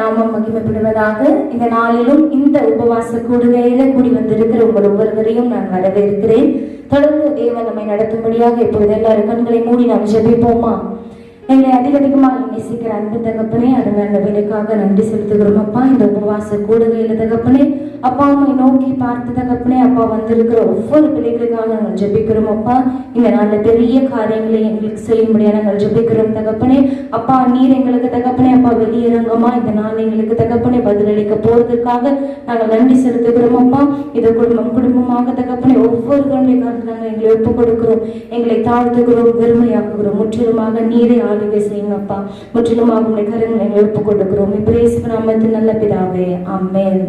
நாமம் மகிமைப்படுவதாக. இந்த நாளிலும் இந்த உபவாச கூடுகையில கூடி வந்திருக்கிற உங்கள் ஒவ்வொருவரையும் நான் வரவேற்கிறேன். தொடர்ந்து தேவன் நம்மை நடத்தும்படியாக இப்பொழுது எல்லாரும் கண்களை மூடி நாம் ஜெபிப்போமா? எங்களை அதிகமாக நேசிக்கிற அன்பு தகப்பனே, அதுங்க அந்த வேலைக்காக நன்றி செலுத்துகிறோம் அப்பா. இந்த உபவாச கூடுகையில தகப்பனே, அப்பா உண்மை நோக்கி பார்த்து தகப்பனே, அப்பா வந்திருக்கிற ஒவ்வொரு பிள்ளைகளுக்காக நாங்கள் ஜெபிக்கிறோம் அப்பா. இந்த நாளில் பெரிய காரியங்களை எங்களுக்கு செய்யும்படியா நாங்கள் ஜெபிக்கிறோம் தகப்பனே. அப்பா நீர் எங்களுக்கு தகப்பனே அப்பா வெளியிறங்கமா இந்த நாள் எங்களுக்கு தகப்பனே பதிலளிக்க போறதுக்காக நாங்கள் நன்றி செலுத்துகிறோம் அப்பா. இதை குடும்பமாக தகப்பனே ஒவ்வொரு கண்ணைக்காக நாங்கள் எங்களை ஒப்புக் கொடுக்கிறோம், எங்களை தாழ்த்துகிறோம், வெறுமையாக்குகிறோம். முற்றிலுமாக நீரை ஆளுகை செய்யுங்கப்பா. முற்றிலுமாக உங்களுடைய கரங்களை எங்களை ஒப்புக் கொடுக்கிறோம். இயேசு நாமத்தில் நல்ல பிதாவே, ஆமென்.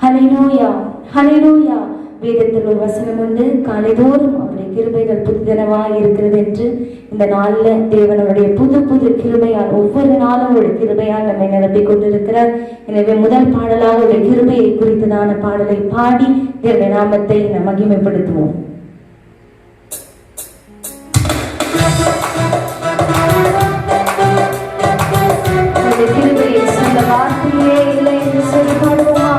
ஹல்லேலூயா, ஹல்லேலூயா. வேதத்தில் ஒரு வசனம் உண்டு, காலைதோறும் அவருடைய கிருபைகள் புதுதினமாய் இருக்கிறது என்று. இந்த நாள்ல தேவனுடைய புது புது கிருபையால் ஒவ்வொரு நாளும் அவருடைய கிருபையால் நம்மை நிரப்பிக் கொண்டிருக்கிறார். எனவே முதல் பாடலாக அவருடைய கிருபையை குறித்ததான பாடலை பாடி தேவனுடைய நாமத்தை நாம் மகிமைப்படுத்துவோம். கிருபையை சொல்ல வார்த்தையே இல்லை என்று சொல்லி பாடுவோமா?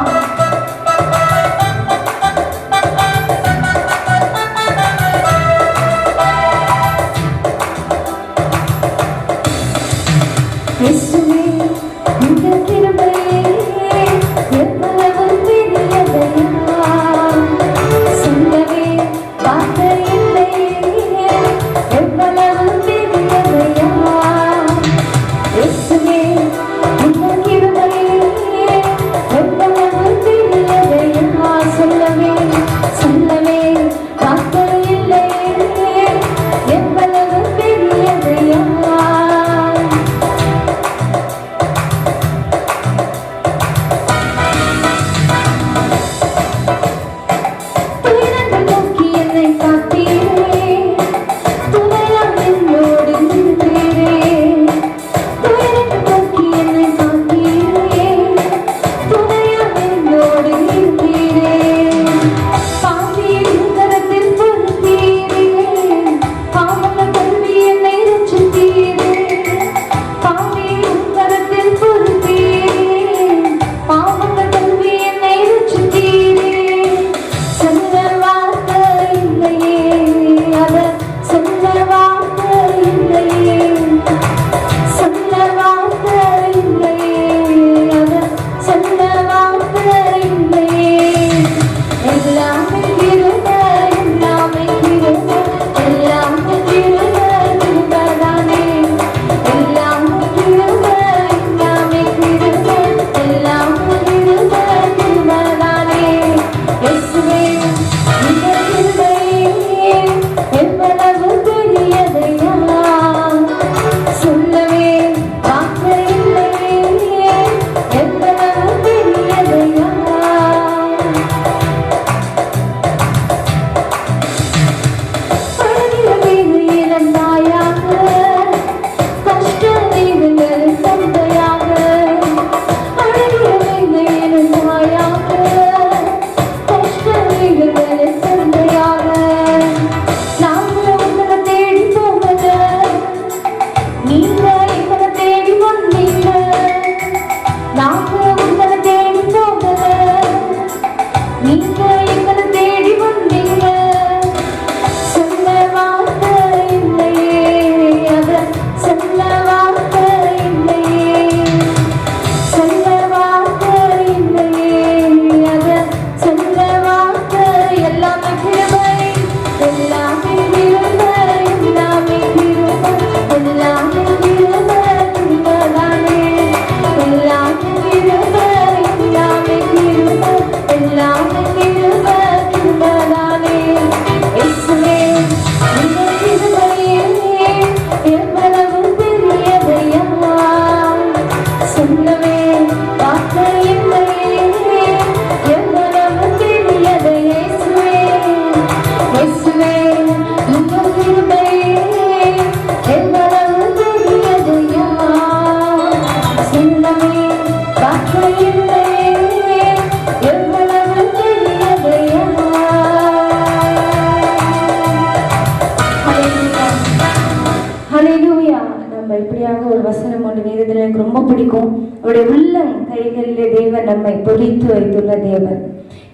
ஹல்லேலூயா. நம்ம இப்படியாக ஒரு வசனம் ஒன்று வேதத்தில் எனக்கு ரொம்ப பிடிக்கும். அவருடைய உள்ளம் கை கைகளிலே தேவன் நம்மை பொறித்து வைத்துள்ள தேவன்.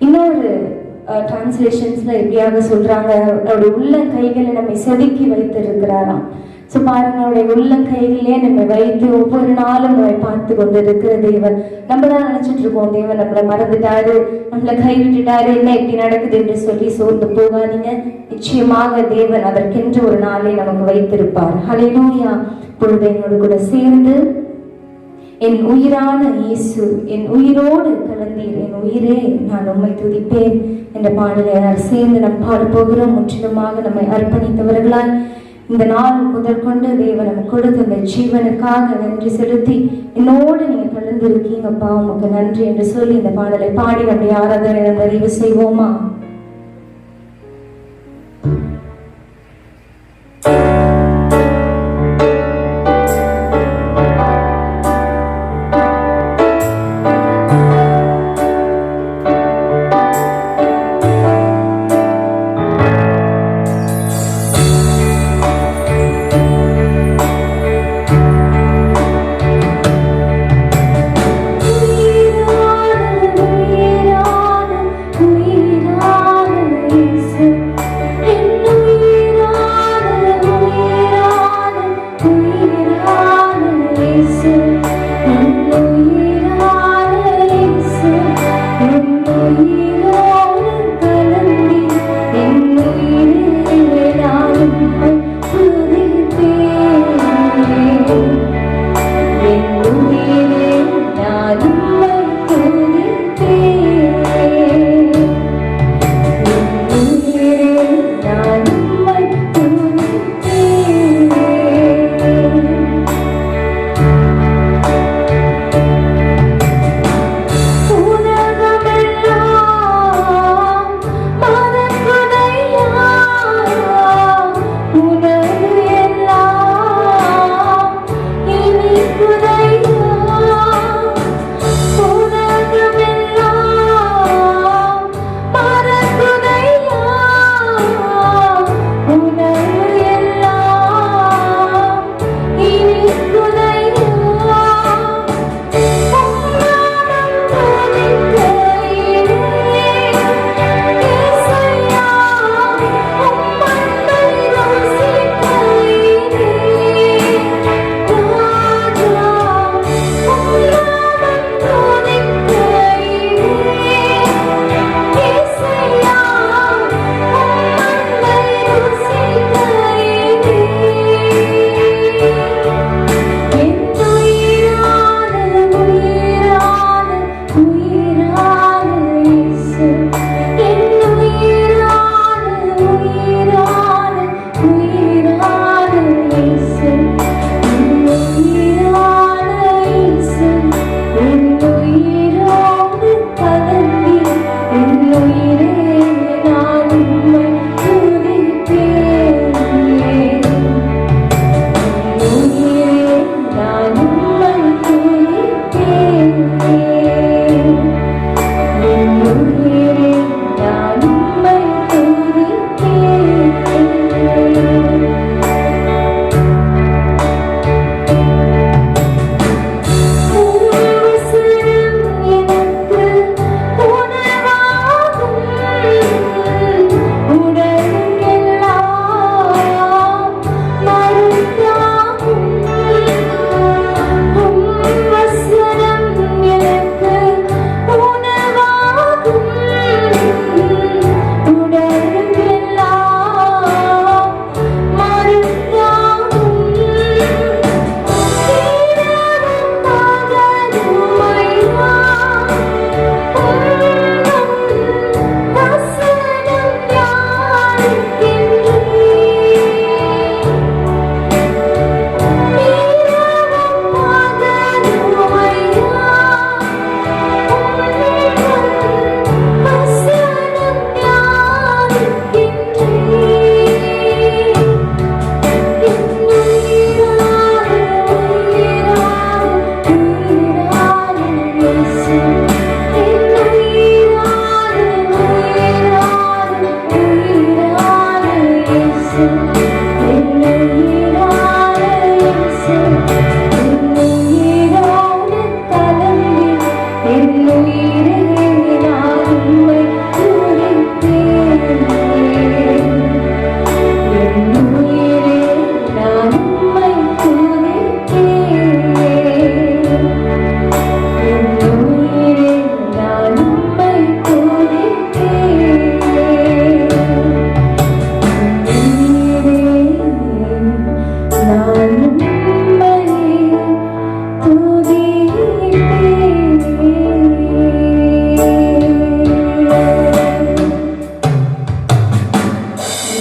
இன்னொரு டிரான்ஸ்லேஷன்ஸ்ல எப்படியாக சொல்றாங்க, அவருடைய உள்ள கைகளை நம்மை செதுக்கி வைத்திருக்கிறாராம். ஸோ பாருங்க, அவருடைய உள்ள கைகளிலே நம்மை வைத்து ஒவ்வொரு நாளும் நம்மை பார்த்து கொண்டு இருக்கிற தேவன். நம்ம தான் நினைச்சிட்டு இருக்கோம் தேவன் நம்மளை மறந்துட்டாரு, நம்மளை கைவிட்டுட்டாரு, என்ன இப்படி நடக்குது என்று சொல்லி சோர்ந்து போகாதீங்க. நிச்சயமாக தேவன் அதற்கென்று ஒரு நாளை நமக்கு வைத்திருப்பார். ஹல்லேலூயா. பொழுது என்னோடு கூட சேர்ந்து என் உயிரான இயேசு, என் உயிரோடு கலந்தீர், என் உயிரே நான் உம்மை துதிப்பேன் என்ற பாடலை சேர்ந்து நாம் பாட போகிறோம். முற்றிலுமாக நம்மை அர்ப்பணித்தவர்களாய் இந்த நாள் முதற்கொண்டு தேவன் நமக்கு கொடுத்த இந்த ஜீவனுக்காக நன்றி செலுத்தி என்னோடு நீங்க கலந்திருக்கீங்கப்பா, உமக்கு நன்றி என்று சொல்லி இந்த பாடலை பாடி நம்முடைய ஆராதனை நிறைவு செய்வோமா? உயிரான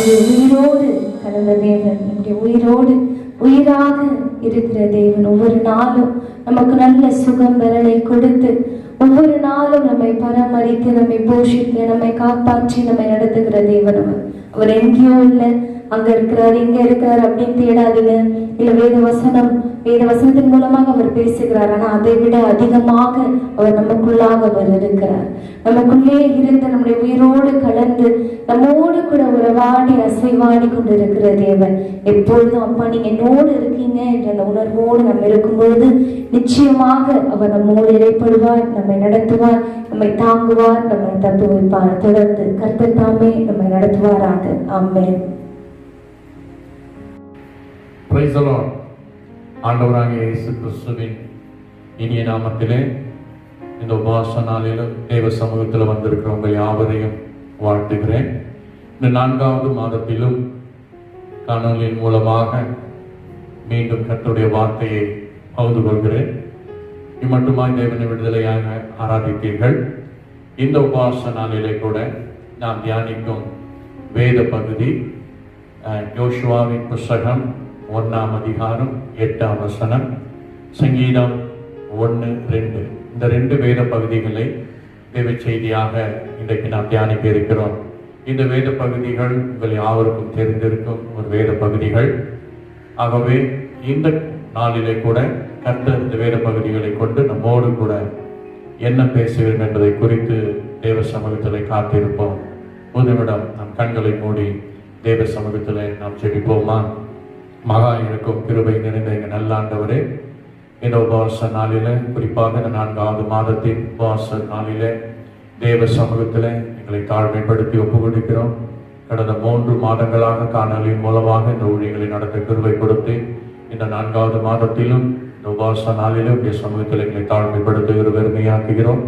நம்முடைய உயிரோடு கலந்த தேவன், நம்முடைய உயிரோடு உயிராக இருக்கிற தேவன் ஒவ்வொரு நாளும் நமக்கு நல்ல சுகம் பலனை கொடுத்து ஒவ்வொரு நாளும் நம்மை பராமரித்து நம்மை போஷித்து நம்மை காப்பாற்றி நம்மை நடத்துகிற தேவன் அவர் எங்கேயோ இல்லை, அங்க இருக்கிறார் இங்க இருக்கிறார் அப்படின்னு தேடாதீங்க. இல்ல வேத வசனத்தின் மூலமாக அவர் பேசுகிறார். ஆனா அதை விட அதிகமாக அவர் நமக்குள்ளாக அவர் இருக்கிறார். நமக்குள்ளே இருந்து நம்முடைய உயிரோடு கலந்து நம்மோடு கூட உறவாடி அசைவாடி கொண்டு இருக்கிற தேவன். எப்பொழுதும் அப்பா நீங்க என்னோடு இருக்கீங்க என்ற அந்த உணர்வோடு நம்ம இருக்கும் பொழுது நிச்சயமாக அவர் நம்மோடு இடைப்படுவார், நம்மை நடத்துவார், நம்மை தாங்குவார், நம்மை தப்பு வைப்பார். தொடர்ந்து கர்த்தர் தாமே நம்மை நடத்துவாராக. ஆமென். Praise the Lord. ஆண்டவராகிய இயேசு கிறிஸ்துவின் இனிய நாமத்திலே இந்த உபவாச நாளிலும் தேவ சமூகத்தில் வந்திருக்கிற உங்கள் யாவரையும் வாழ்த்துகிறேன். இந்த 4வது மாதத்திலும் காணொலியின் மூலமாக மீண்டும் கர்த்தருடைய வார்த்தையை பகிர்ந்து கொள்கிறேன். இம்மட்டுமாய் தேவனை விடுதலையாக ஆராதித்தீர்கள். இந்த உபவாச நாளிலே கூட நாம் தியானிக்கும் வேத பகுதி யோசுவாவின் புஸ்தகம் 1ஆம் அதிகாரம் 8ஆம் வசனம், சங்கீதம் 1-2. இந்த 2 வேத பகுதிகளை தேவ செய்தியாக இன்றைக்கு நாம் தியானிக்க இருக்கிறோம். இந்த வேத பகுதிகள் உங்கள் யாவருக்கும் தெரிந்திருக்கும் ஒரு வேத பகுதிகள். ஆகவே இந்த நாளிலே கூட கர்த்தர் இந்த வேத பகுதிகளை கொண்டு நம்மோடு கூட என்ன பேசுகிறோம் என்பதை குறித்து தேவ சமூகத்தில் காத்திருப்போம். ஒரு நிமிடம் நம் கண்களை மூடி தேவ சமூகத்தில் நாம் ஜெபிப்போமா? மகா இருக்கும் கிருபை நிறைந்த எங்கள் நல்ல ஆண்டவரே, இந்த உபவாச நாளில, குறிப்பாக இந்த 4வது மாதத்தின் உபவாச நாளில தேவ சமூகத்தில் எங்களை தாழ்மைப்படுத்தி ஒப்பு கொடுக்கிறோம். கடந்த 3 மாதங்களாக காணொலியின் மூலமாக இந்த ஊழியர்களை நடத்த கிருபை கொடுத்து இந்த 4வது மாதத்திலும் இந்த உபவாச நாளிலும் உடைய சமூகத்தில் எங்களை தாழ்மைப்படுத்துகிற பெருமையாக்குகிறோம்.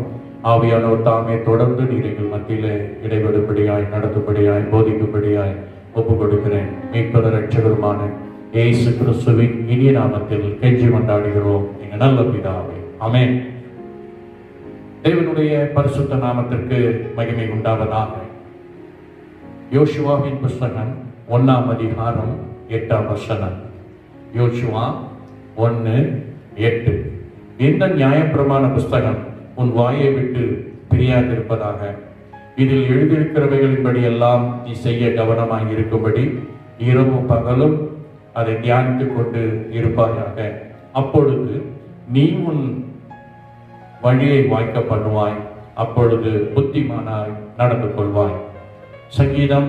ஆவியானவர் தாமே தொடர்ந்து நீர் எங்கள் மத்தியிலே இடைபெடும்படியாய், நடத்தும்படியாய், போதிக்கும்படியாய் ஒப்பு கொடுக்கிறேன். மீட்பர் ரட்சகருமான இயேசு கிறிஸ்துவின் இனிய நாமத்தில் கெஞ்சி மன்றாடுகிறோம் எங்கள் நல்ல பிதாவே, ஆமென். தேவனுடைய பரிசுத்த நாமத்திற்கு மகிமை உண்டாவதாக. யோசுவாவின் புஸ்தகம் 1ஆம் அதிகாரம் 8ஆம் வசனம். யோசுவா 1:8. இந்த நியாயப்பிரமாண புஸ்தகம் உன் வாயை விட்டு பிரியாதிருப்பதாக, இதில் எழுதியிருக்கிறவைகளின்படி எல்லாம் நீ செய்ய கவனமாக இருக்கும்படி இரவும் பகலும் அதை தியானித்துக் கொண்டு இருப்பாயாக. அப்பொழுது நீ உன் வழியை வாய்க்க பண்ணுவாய், அப்பொழுது புத்திமானாய் நடந்து கொள்வாய். சங்கீதம்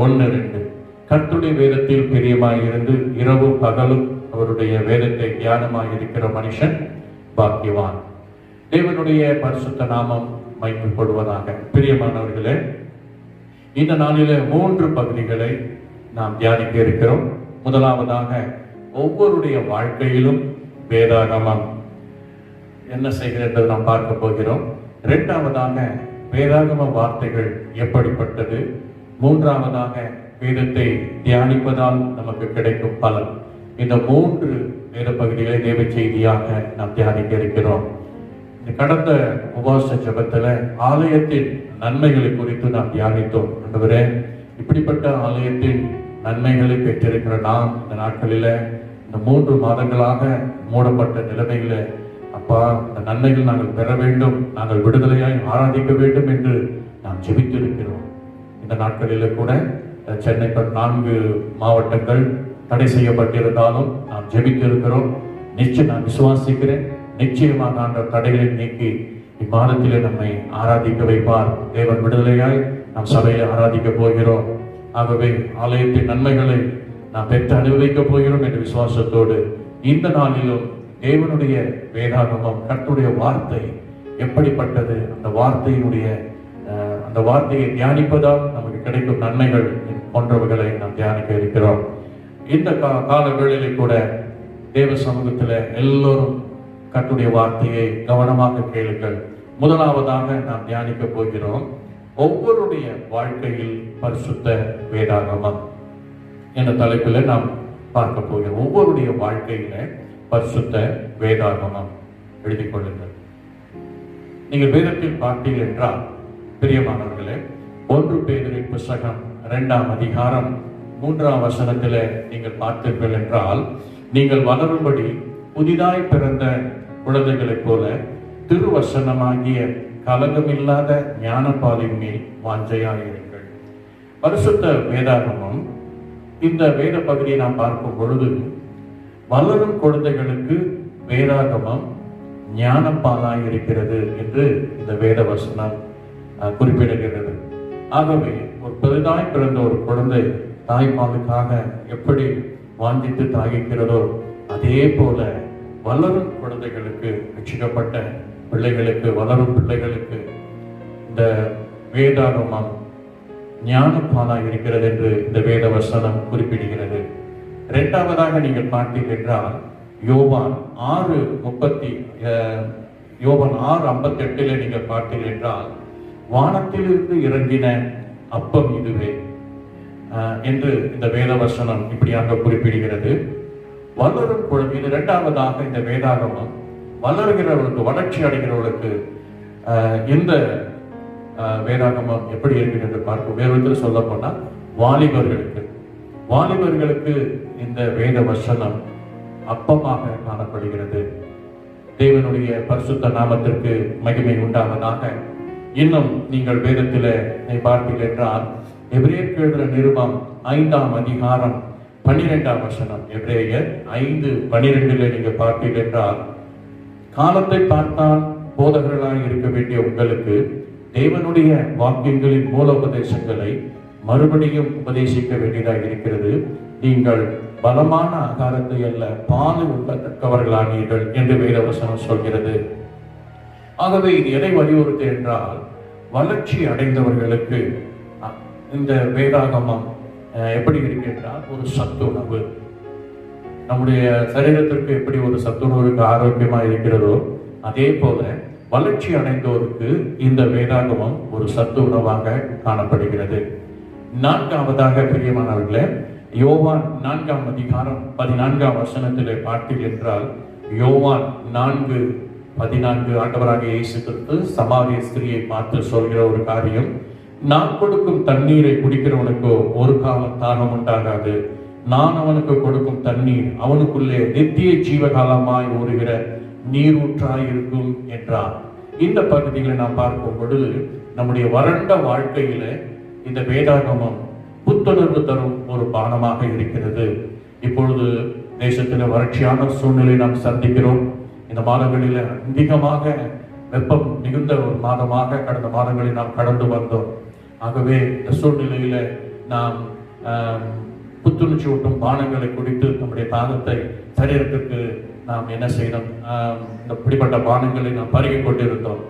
1:2. கர்த்தருடைய வேதத்தில் பிரியமாய் இருந்து இரவும் பகலும் அவருடைய வேதத்தை தியானமாய் இருக்கிற மனுஷன் பாக்கியவான். தேவனுடைய பரிசுத்த நாமம் மகிமைப்படுவதாக. பிரியமானவர்களே, இந்த நாளில 3 பகுதிகளை நாம் தியானிக்க இருக்கிறோம். முதலாவதாக, ஒவ்வொருடைய வாழ்க்கையிலும் வேதாகமம் என்ன செய்கிறது நாம் பார்க்க போகிறோம். 2ஆவதாக, வேதாகம வார்த்தைகள் எப்படிப்பட்டது. 3ஆவதாக, வேதத்தை தியானிப்பதால் நமக்கு கிடைக்கும் பலன். இந்த 3 வேத பகுதிகளை தேவ செய்தியாக நாம் தியானிக்க இருக்கிறோம். கடந்த உபவாச ஜெபத்தில் ஆலயத்தின் நன்மைகளை குறித்து நாம் தியானித்தோம். ஆண்டவரே, இப்படிப்பட்ட ஆலயத்தின் நன்மைகளை பெற்றிருக்கிற நாம் இந்த நாட்களில், இந்த 3 மாதங்களாக மூடப்பட்ட நிலைமையில, அப்பா இந்த நன்மைகள் நாங்கள் பெற வேண்டும், நாங்கள் விடுதலையாய் ஆராதிக்க வேண்டும் என்று நாம் ஜெபித்திருக்கிறோம். இந்த நாட்களில் கூட சென்னை 4 மாவட்டங்கள் தடை செய்யப்பட்டிருந்தாலும் நாம் ஜெபித்திருக்கிறோம். நிச்சயம் நான் விசுவாசிக்கிறேன், நிச்சயமாக அந்த தடைகளை நீக்கி இம்மாதத்திலே நம்மை ஆராதிக்க வைப்பார். தேவன் விடுதலையாய் நாம் சபையை ஆராதிக்க போகிறோம். ஆகவே ஆலயத்தின் நன்மைகளை நாம் பெற்று அனுபவிக்கப் போகிறோம் என்ற விசுவாசத்தோடு இந்த நாளிலும் தேவனுடைய வேதாகமம், கர்த்தருடைய வார்த்தை எப்படிப்பட்டது, அந்த வார்த்தையை தியானிப்பதால் நமக்கு கிடைக்கும் நன்மைகள் போன்றவர்களை நாம் தியானிக்க இருக்கிறோம். இந்த கால வேளையிலே கூட தேவ சமூகத்தில் எல்லோரும் கர்த்தருடைய வார்த்தையை கவனமாக கேளுங்கள். முதலாவதாக நாம் தியானிக்க போகிறோம், ஒவ்வொருடைய வாழ்க்கையில் பரிசுத்த வேதாகமம் என்ற தலைப்பில் நாம் பார்க்க போகிறோம். ஒவ்வொருடைய வாழ்க்கையில பரிசுத்த வேதாகமம் எழுதிக் கொள்ளுங்கள். நீங்கள் வேதத்தில் பார்த்தீர்கள் என்றால், பிரியமானவர்களே, 1 பேதுரு புஸ்தகம் 2ஆம் அதிகாரம் 3ஆம் வசனத்தில் நீங்கள் பார்த்தீர்கள் என்றால், நீங்கள் வளரும்படி புதிதாய் பிறந்த குழந்தைகளைப் போல திருவசனமாகிய கலகமில்லாத ஞானப்பாலின் மேல் வாஞ்சையாயிருங்கள். பரிசுத்த வேதாகமம் இந்த வேத பகுதியை நாம் பார்க்கும் பொழுது, வளரும் குழந்தைகளுக்கு வேதாகமம் ஞானப்பாலாய் இருக்கிறது என்று இந்த வேத வசனம் குறிப்பிடுகிறது. ஆகவே ஒரு புதிதாய் பிறந்த ஒரு குழந்தை தாய்ப்பாலுக்காக எப்படி வாஞ்சித்து தாகிக்கிறதோ, அதே போல வளரும் குழந்தைகளுக்கு, ரட்சிக்கப்பட்ட பிள்ளைகளுக்கு, வளரும் பிள்ளைகளுக்கு இந்த வேதாகமம் ஞானப்பாலாய் இருக்கிறது என்று இந்த வேத வசனம் குறிப்பிடுகிறது. இரண்டாவதாக நீங்கள் பார்த்தீர்கள் என்றால், யோவான் 6:58 நீங்கள் பார்த்தீர்கள் என்றால், வானத்திலிருந்து இறங்கின அப்பம் இதுவே என்று இந்த வேத வசனம் இப்படியாக குறிப்பிடுகிறது. வளரும் குழந்தை, இது இரண்டாவதாக இந்த வேதாகமம் வளர்கிறவர்களுக்கு, வளர்ச்சி அடைகிறவர்களுக்கு இந்த வேதாகமம் எப்படி இருக்கு என்று பார்க்கும். வேறு சொல்ல போனால் வாலிபர்களுக்கு இந்த வேத வசனம் அப்பமாக காணப்படுகிறது. தேவனுடைய பரிசுத்த நாமத்திற்கு மகிமை உண்டாவதாக. இன்னும் நீங்கள் வேதத்தில் பார்த்தீர்கள் என்றால், எபிரேயருக்கு எழுதின நிருபம் 5ஆம் அதிகாரம் 12ஆம் வசனம், எபிரேயர் 5:12 நீங்கள் பார்த்தீர்கள் என்றால், காலத்தை பார்த்தால் போதகர்களாய் இருக்க வேண்டிய உங்களுக்கு தேவனுடைய வாக்கியங்களின் மூல உபதேசங்களை மறுபடியும் உபதேசிக்க வேண்டியதாக இருக்கிறது. நீங்கள் பலமான ஆகாரத்தை அல்ல, பால் உண்ணத்தக்கவர்களானீர்கள் என்று வேதவசனம் சொல்கிறது. ஆகவே இது எதை வலியுறுத்து என்றால், வளர்ச்சி அடைந்தவர்களுக்கு இந்த வேதாகமம் எப்படி இருக்கின்றால் ஒரு சத்துணவு. நம்முடைய சரீரத்திற்கு எப்படி ஒரு சத்துணவுக்கு ஆரோக்கியமா இருக்கிறதோ, அதே போல வளர்ச்சி அடைந்தோருக்கு இந்த வேதாகமம் ஒரு சத்து உணவாக காணப்படுகிறது. நான்காவதாக பிரியமானவர்களே, யோவான் 4ஆம் அதிகாரம் 14ஆம் வசனத்திலே பார்த்தீர்கள் என்றால், யோவான் 4:14 ஆண்டவராக இயேசு கிறிஸ்து சமாரிய ஸ்திரியை பார்த்து சொல்கிற ஒரு காரியம், நான் கொடுக்கும் தண்ணீரை குடிக்கிறவனுக்கு ஒரு காலம் தாகம் உண்டாகாது, நான் அவனுக்கு கொடுக்கும் தண்ணீர் அவனுக்குள்ளே நித்திய ஜீவகாலமாய் ஓடுகிற நீரூற்றாய் இருக்கும் என்றார். இந்த பகுதிகளை நாம் பார்க்கும் பொழுது, நம்முடைய வறண்ட வாழ்க்கையில இந்த வேதாகமம் புத்துணர்வு தரும் ஒரு பானமாக இருக்கிறது. இப்பொழுது தேசத்தில் வறட்சியான சூழ்நிலை நாம் சந்திக்கிறோம். இந்த மாதங்களில் அதிகமாக வெப்பம் மிகுந்த ஒரு மாதமாக கடந்த மாதங்களில் நாம் கடந்து வந்தோம். ஆகவே இந்த சூழ்நிலையில நாம் புத்துணர்ச்சி ஊட்டும் பானங்களை குடித்து நம்முடைய தாகத்தை சரீரத்திற்கு நாம் என்ன செய்யணும், இந்த பிடிப்பட்ட பானங்களை நாம் பருகிக் கொண்டிருந்தோம்.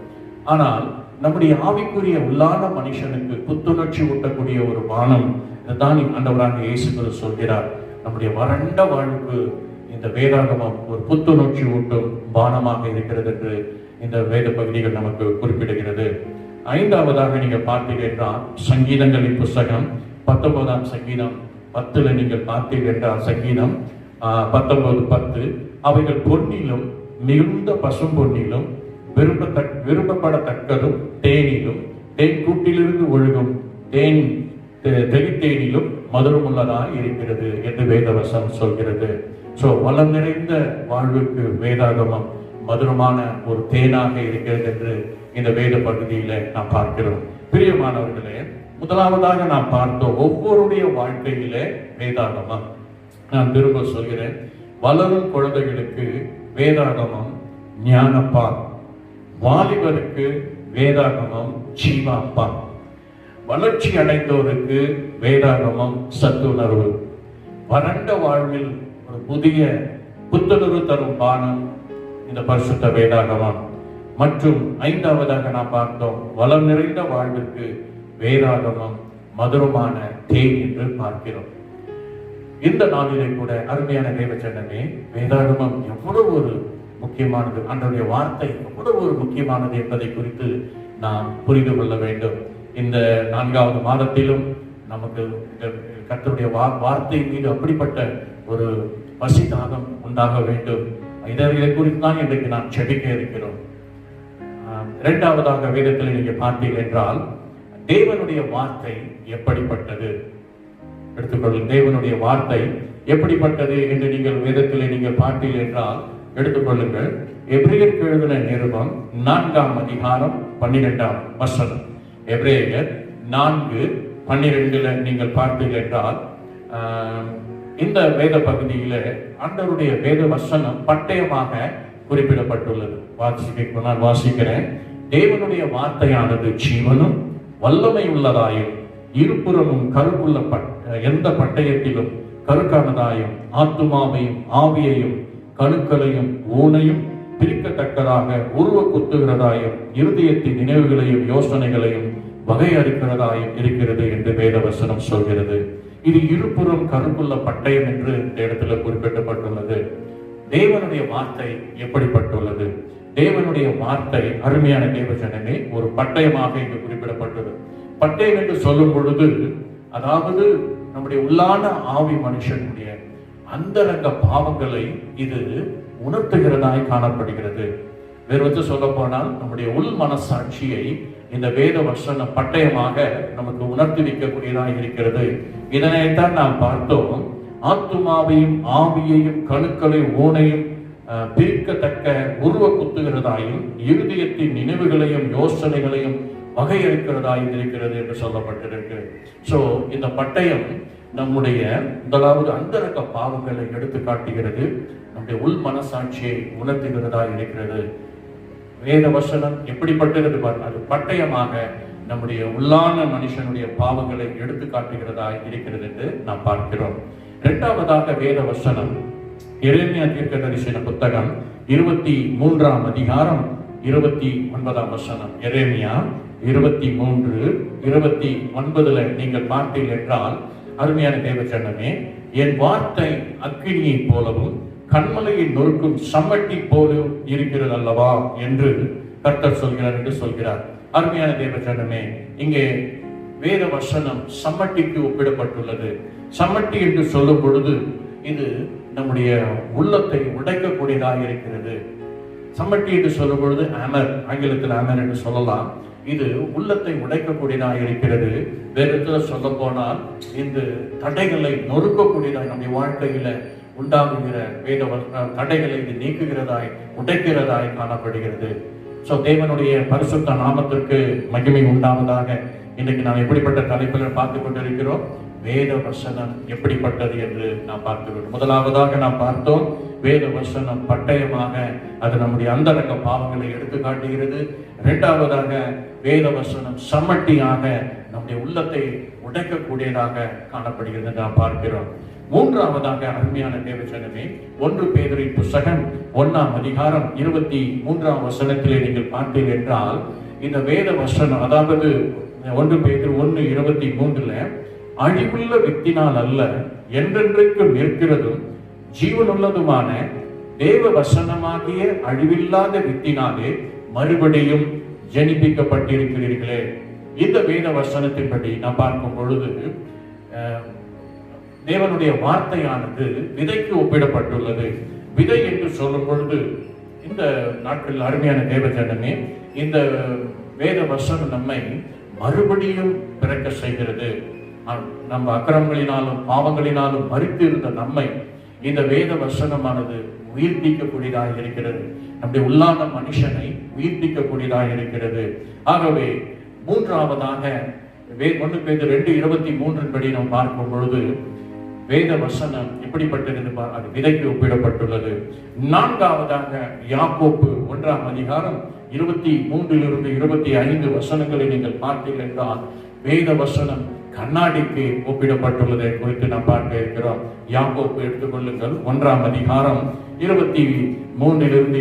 ஆனால் நம்முடைய ஆவிக்குரிய உள்ளான மனுஷனுக்கு புத்துணர்ச்சி ஊட்டக்கூடிய ஒரு பானம் இதுதான் ஆண்டவராக இயேசு கிறிஸ்து சொல்கிறார். நம்முடைய வறண்ட வாழ்வுக்கு இந்த வேதாகமம் ஒரு புத்துணர்ச்சி ஊட்டும் பானமாக இருக்கிறது என்று இந்த வேத பகுதிகள் நமக்கு குறிப்பிடுகிறது. ஐந்தாவதாக நீங்க பார்த்தீர்கள் என்றால், சங்கீதங்களின் புஸ்தகம் 19ஆம் சங்கீதம் 10 நீங்கள் பார்த்தீர்கள் என்றால், சங்கீதம் 19:10, அவைகள் பொன்னிலும் மிகுந்த பசும் பொன்னிலும் விரும்பப்படத்தக்கதும் தேனிலும் தேன் கூட்டிலிருந்து ஒழுகும் தெளித்தேனிலும் மதுரமுள்ளதாய் இருக்கிறது என்று வேதவசம் சொல்கிறது. வளம் நிறைந்த வாழ்வுக்கு வேதாகமம் மதுரமான ஒரு தேனாக இருக்கிறது என்று இந்த வேத பகுதியில நாம் பார்க்கிறோம். பிரியமானவர்களே, முதலாவதாக நாம் பார்த்தோம், ஒவ்வொருடைய வாழ்க்கையில வேதாகமம். நான் திரும்ப சொல்கிறேன், வளரும் குழந்தைகளுக்கு வேதாகமம் ஞானப்பா, வாலிபருக்கு வேதாகமம் ஜீவாப்பா, வளர்ச்சி அடைந்தோருக்கு வேதாகமம் சத்துணர்வு. வறண்ட வாழ்வில் ஒரு புதிய புத்துணர்வு தரும் பானம் இந்த பரிசுத்த வேதாகமம். மற்றும் ஐந்தாவதாக நாம் பார்த்தோம், வளம் நிறைந்த வாழ்விற்கு வேதாகமம் மதுரமான தேன் என்று பார்க்கிறோம். இந்த நாளிலே கூட அருமையான தேவச்சனமே, வேதாகமம் எவ்வளவு ஒரு முக்கியமானது, ஆண்டவருடைய வார்த்தை எவ்வளவு ஒரு முக்கியமானது என்பதை குறித்து நாம் புரிந்து கொள்ள வேண்டும். இந்த 4வது மாதத்திலும் நமக்கு கர்த்தருடைய வார்த்தை மீது அப்படிப்பட்ட ஒரு பசிதாகம் உண்டாக வேண்டும். இதை குறித்து தான் இன்றைக்கு நாம் செபிக்க இருக்கிறோம். இரண்டாவதாக வேதத்தில் நீங்க பார்த்தீர்கள் என்றால், தேவனுடைய வார்த்தை எப்படிப்பட்டது? எடுத்துக்கொள்ளுங்கள். தேவனுடைய வார்த்தை எப்படிப்பட்டது என்று நீங்கள் வேதத்திலே நீங்கள் பார்த்தீர்கள் என்றால் எடுத்துக்கொள்ளுங்கள். எபிரேயருக்கு எழுதின நிருபம் 4ஆம் அதிகாரம் 12ஆம் வசனம். எபிரேயர் 4:12 நீங்கள் பார்த்தீர்கள் என்றால் இந்த வேத பகுதியில ஆண்டவருடைய வேத வசனம் பட்டயமாக குறிப்பிடப்பட்டுள்ளது. நான் வாசிக்கிறேன். தேவனுடைய வார்த்தையானது ஜீவனும் வல்லமை உள்ளதாயும் இருபுறமும் கருக்குள்ள எந்த பட்டயத்திலும் கருக்கானதாயும் ஆத்துமாவையும் ஆவியையும் கணுக்களையும் ஊனையும் பிரிக்கத்தக்கதாக உருவ குத்துகிறதாயும் இருதயத்தின் நினைவுகளையும் யோசனைகளையும் வகையறுக்கிறதாயும் இருக்கிறது என்று வேதவசனம் சொல்கிறது. இது இருபுறம் கருக்குள்ள பட்டயம் என்று இந்த இடத்துல குறிப்பிடப்பட்டுள்ளது. தேவனுடைய வார்த்தை எப்படிப்பட்டுள்ளது? தேவனுடைய வார்த்தை, அருமையான தேவஜனமே, ஒரு பட்டயமாக இங்கு குறிப்பிடப்பட்டது. பட்டயம் என்று சொல்லும் பொழுது அதாவது நம்முடைய உள்ளான ஆவி மனுஷனுடைய அந்தரங்க பாவங்களை இது உணர்த்துகிறதாய் காணப்படுகிறது. வேறு வந்து சொல்ல போனால் நம்முடைய உள் மனசாட்சியை இந்த வேத வசன பட்டயமாக நமக்கு உணர்த்தி வைக்கக்கூடியதாக இருக்கிறது. இதனைத்தான் நாம் பார்த்தோம். ஆத்துமாவையும் ஆவியையும் கணுக்களை ஊனையும் பிரிக்கத்தக்க உருவ குத்துகிறதாயும் இருதயத்தின் நினைவுகளையும் யோசனைகளையும் வகையறுக்கிறதாயும் இருக்கிறது என்று சொல்லப்பட்டிருக்கு. சோ இந்த பட்டயம் நம்முடைய முதலாவது அந்தரங்க பாவங்களை எடுத்து காட்டுகிறது, நம்முடைய உள் மனசாட்சியை உணர்த்துகிறதா இருக்கிறது. வேத வசனம் எப்படிப்பட்டது? அது பட்டயமாக நம்முடைய உள்ளான மனுஷனுடைய பாவங்களை எடுத்து காட்டுகிறதா இருக்கிறது என்று நாம் பார்க்கிறோம். இரண்டாவதாக வேத வசனம் எரேமியா தீர்க்கதரிசன புத்தகம் 23ஆம் அதிகாரம் 29ஆம் வசனம். எரேமியா 23:29 நீங்கள் பார்த்தீர்கள் என்றால், அருமையான தேவச்சனமே, என் வார்த்தை அக்கினியை போலவும் கண்மலையை நொறுக்கும் சம்மட்டி போலும் இருக்கிறது அல்லவா என்று கர்த்தர் சொல்கிறார் என்று சொல்கிறார். அருமையான தேவச்சனமே, இங்கே வேத வசனம் சம்மட்டிக்கு ஒப்பிடப்பட்டுள்ளது. சம்மட்டி என்று சொல்லும் பொழுது இது நம்முடைய உள்ளத்தை உடைக்கக்கூடியதாக இருக்கிறது. சம்மட்டி என்று சொல்லும் பொழுது ஆமர், ஆங்கிலத்தில் ஆமர் என்று சொல்லலாம். இது உள்ளத்தை உடைக்கக்கூடியதாக இருக்கிறது. வேறு இடத்துல சொல்ல போனால் இந்த தடைகளை நொறுக்கக்கூடியதாக நம்முடைய வாழ்க்கையில உண்டாகுகிற வேத தடைகளை இது நீக்குகிறதாய் உடைக்கிறதாய் காணப்படுகிறது. சோ தேவனுடைய பரிசுத்த நாமத்திற்கு மகிமை உண்டாவதாக. இன்னைக்கு நாம் எப்படிப்பட்ட தலைப்பில் பார்த்து கொண்டிருக்கிறோம்? வேத வசனம் எப்படிப்பட்டது என்று நாம் பார்க்கிறோம். முதலாவதாக நாம் பார்த்தோம், வேத வசனம் பட்டயமாக அது நம்முடைய அந்தரங்க பாவங்களை எடுத்து காட்டுகிறது. இரண்டாவதாக வேத வசனம் சம்மட்டியாக நம்முடைய உள்ளத்தை உடைக்கக்கூடியதாக காணப்படுகிறது நாம் பார்க்கிறோம். மூன்றாவதாக அருமையான தேவஜனமே, 1 பேதுருவின் புத்தகம் 1ஆம் அதிகாரம் 23ஆம் வசனத்திலே நீங்கள் பார்த்தீர்கள் என்றால், இந்த வேத வசனம், அதாவது 1 பேதுரு 1:23 அழிவுள்ள வித்தினால் அல்ல, என்றென்றைக்கு நிற்கிறதும் ஜீவனுள்ளதுமான தேவ வசனமாகிய அழிவில்லாத வித்தினாலே மறுபடியும் ஜனிப்பிக்கப்பட்டிருக்கிறீர்களே. இந்த வேத வசனத்தின்படி நாம் பார்க்கும் பொழுது தேவனுடைய வார்த்தையானது விதைக்கு ஒப்பிடப்பட்டுள்ளது. விதை என்று சொல்லும் பொழுது இந்த நாட்களில் அருமையான தேவஜனமே, இந்த வேத வசனம் நம்மை மறுபடியும் பிறக்க செய்கிறது. நம்ம அக்கிரமங்களினாலும் பாவங்களினாலும் மரித்து இருந்த நம்மை இந்த வேத வசனமானது உயிர்ப்பிக்கக்கூடியதாக இருக்கிறது. நம்முடைய உள்ளான மனுஷனை உயிர்ப்பிக்கக்கூடியதாக இருக்கிறது. ஆகவே மூன்றாவதாக 1 பேதுரு 2:23 படி நாம் பார்க்கும் பொழுது வேத வசனம் எப்படிப்பட்டது? அது விதைக்கு ஒப்பிடப்பட்டுள்ளது. நான்காவதாக யாக்கோப்பு 1ஆம் அதிகாரம் 23 25 வசனங்களை நீங்கள் பார்த்தீர்கள் என்றால், வேத வசனம் கண்ணாடிக்கு ஒப்பிடப்பட்டுள்ளதை குறித்து நாம் பார்க்க இருக்கிறோம். யாக்கோப்பு எடுத்துக்கொள்ளுங்கள், 1ஆம் அதிகாரம் 23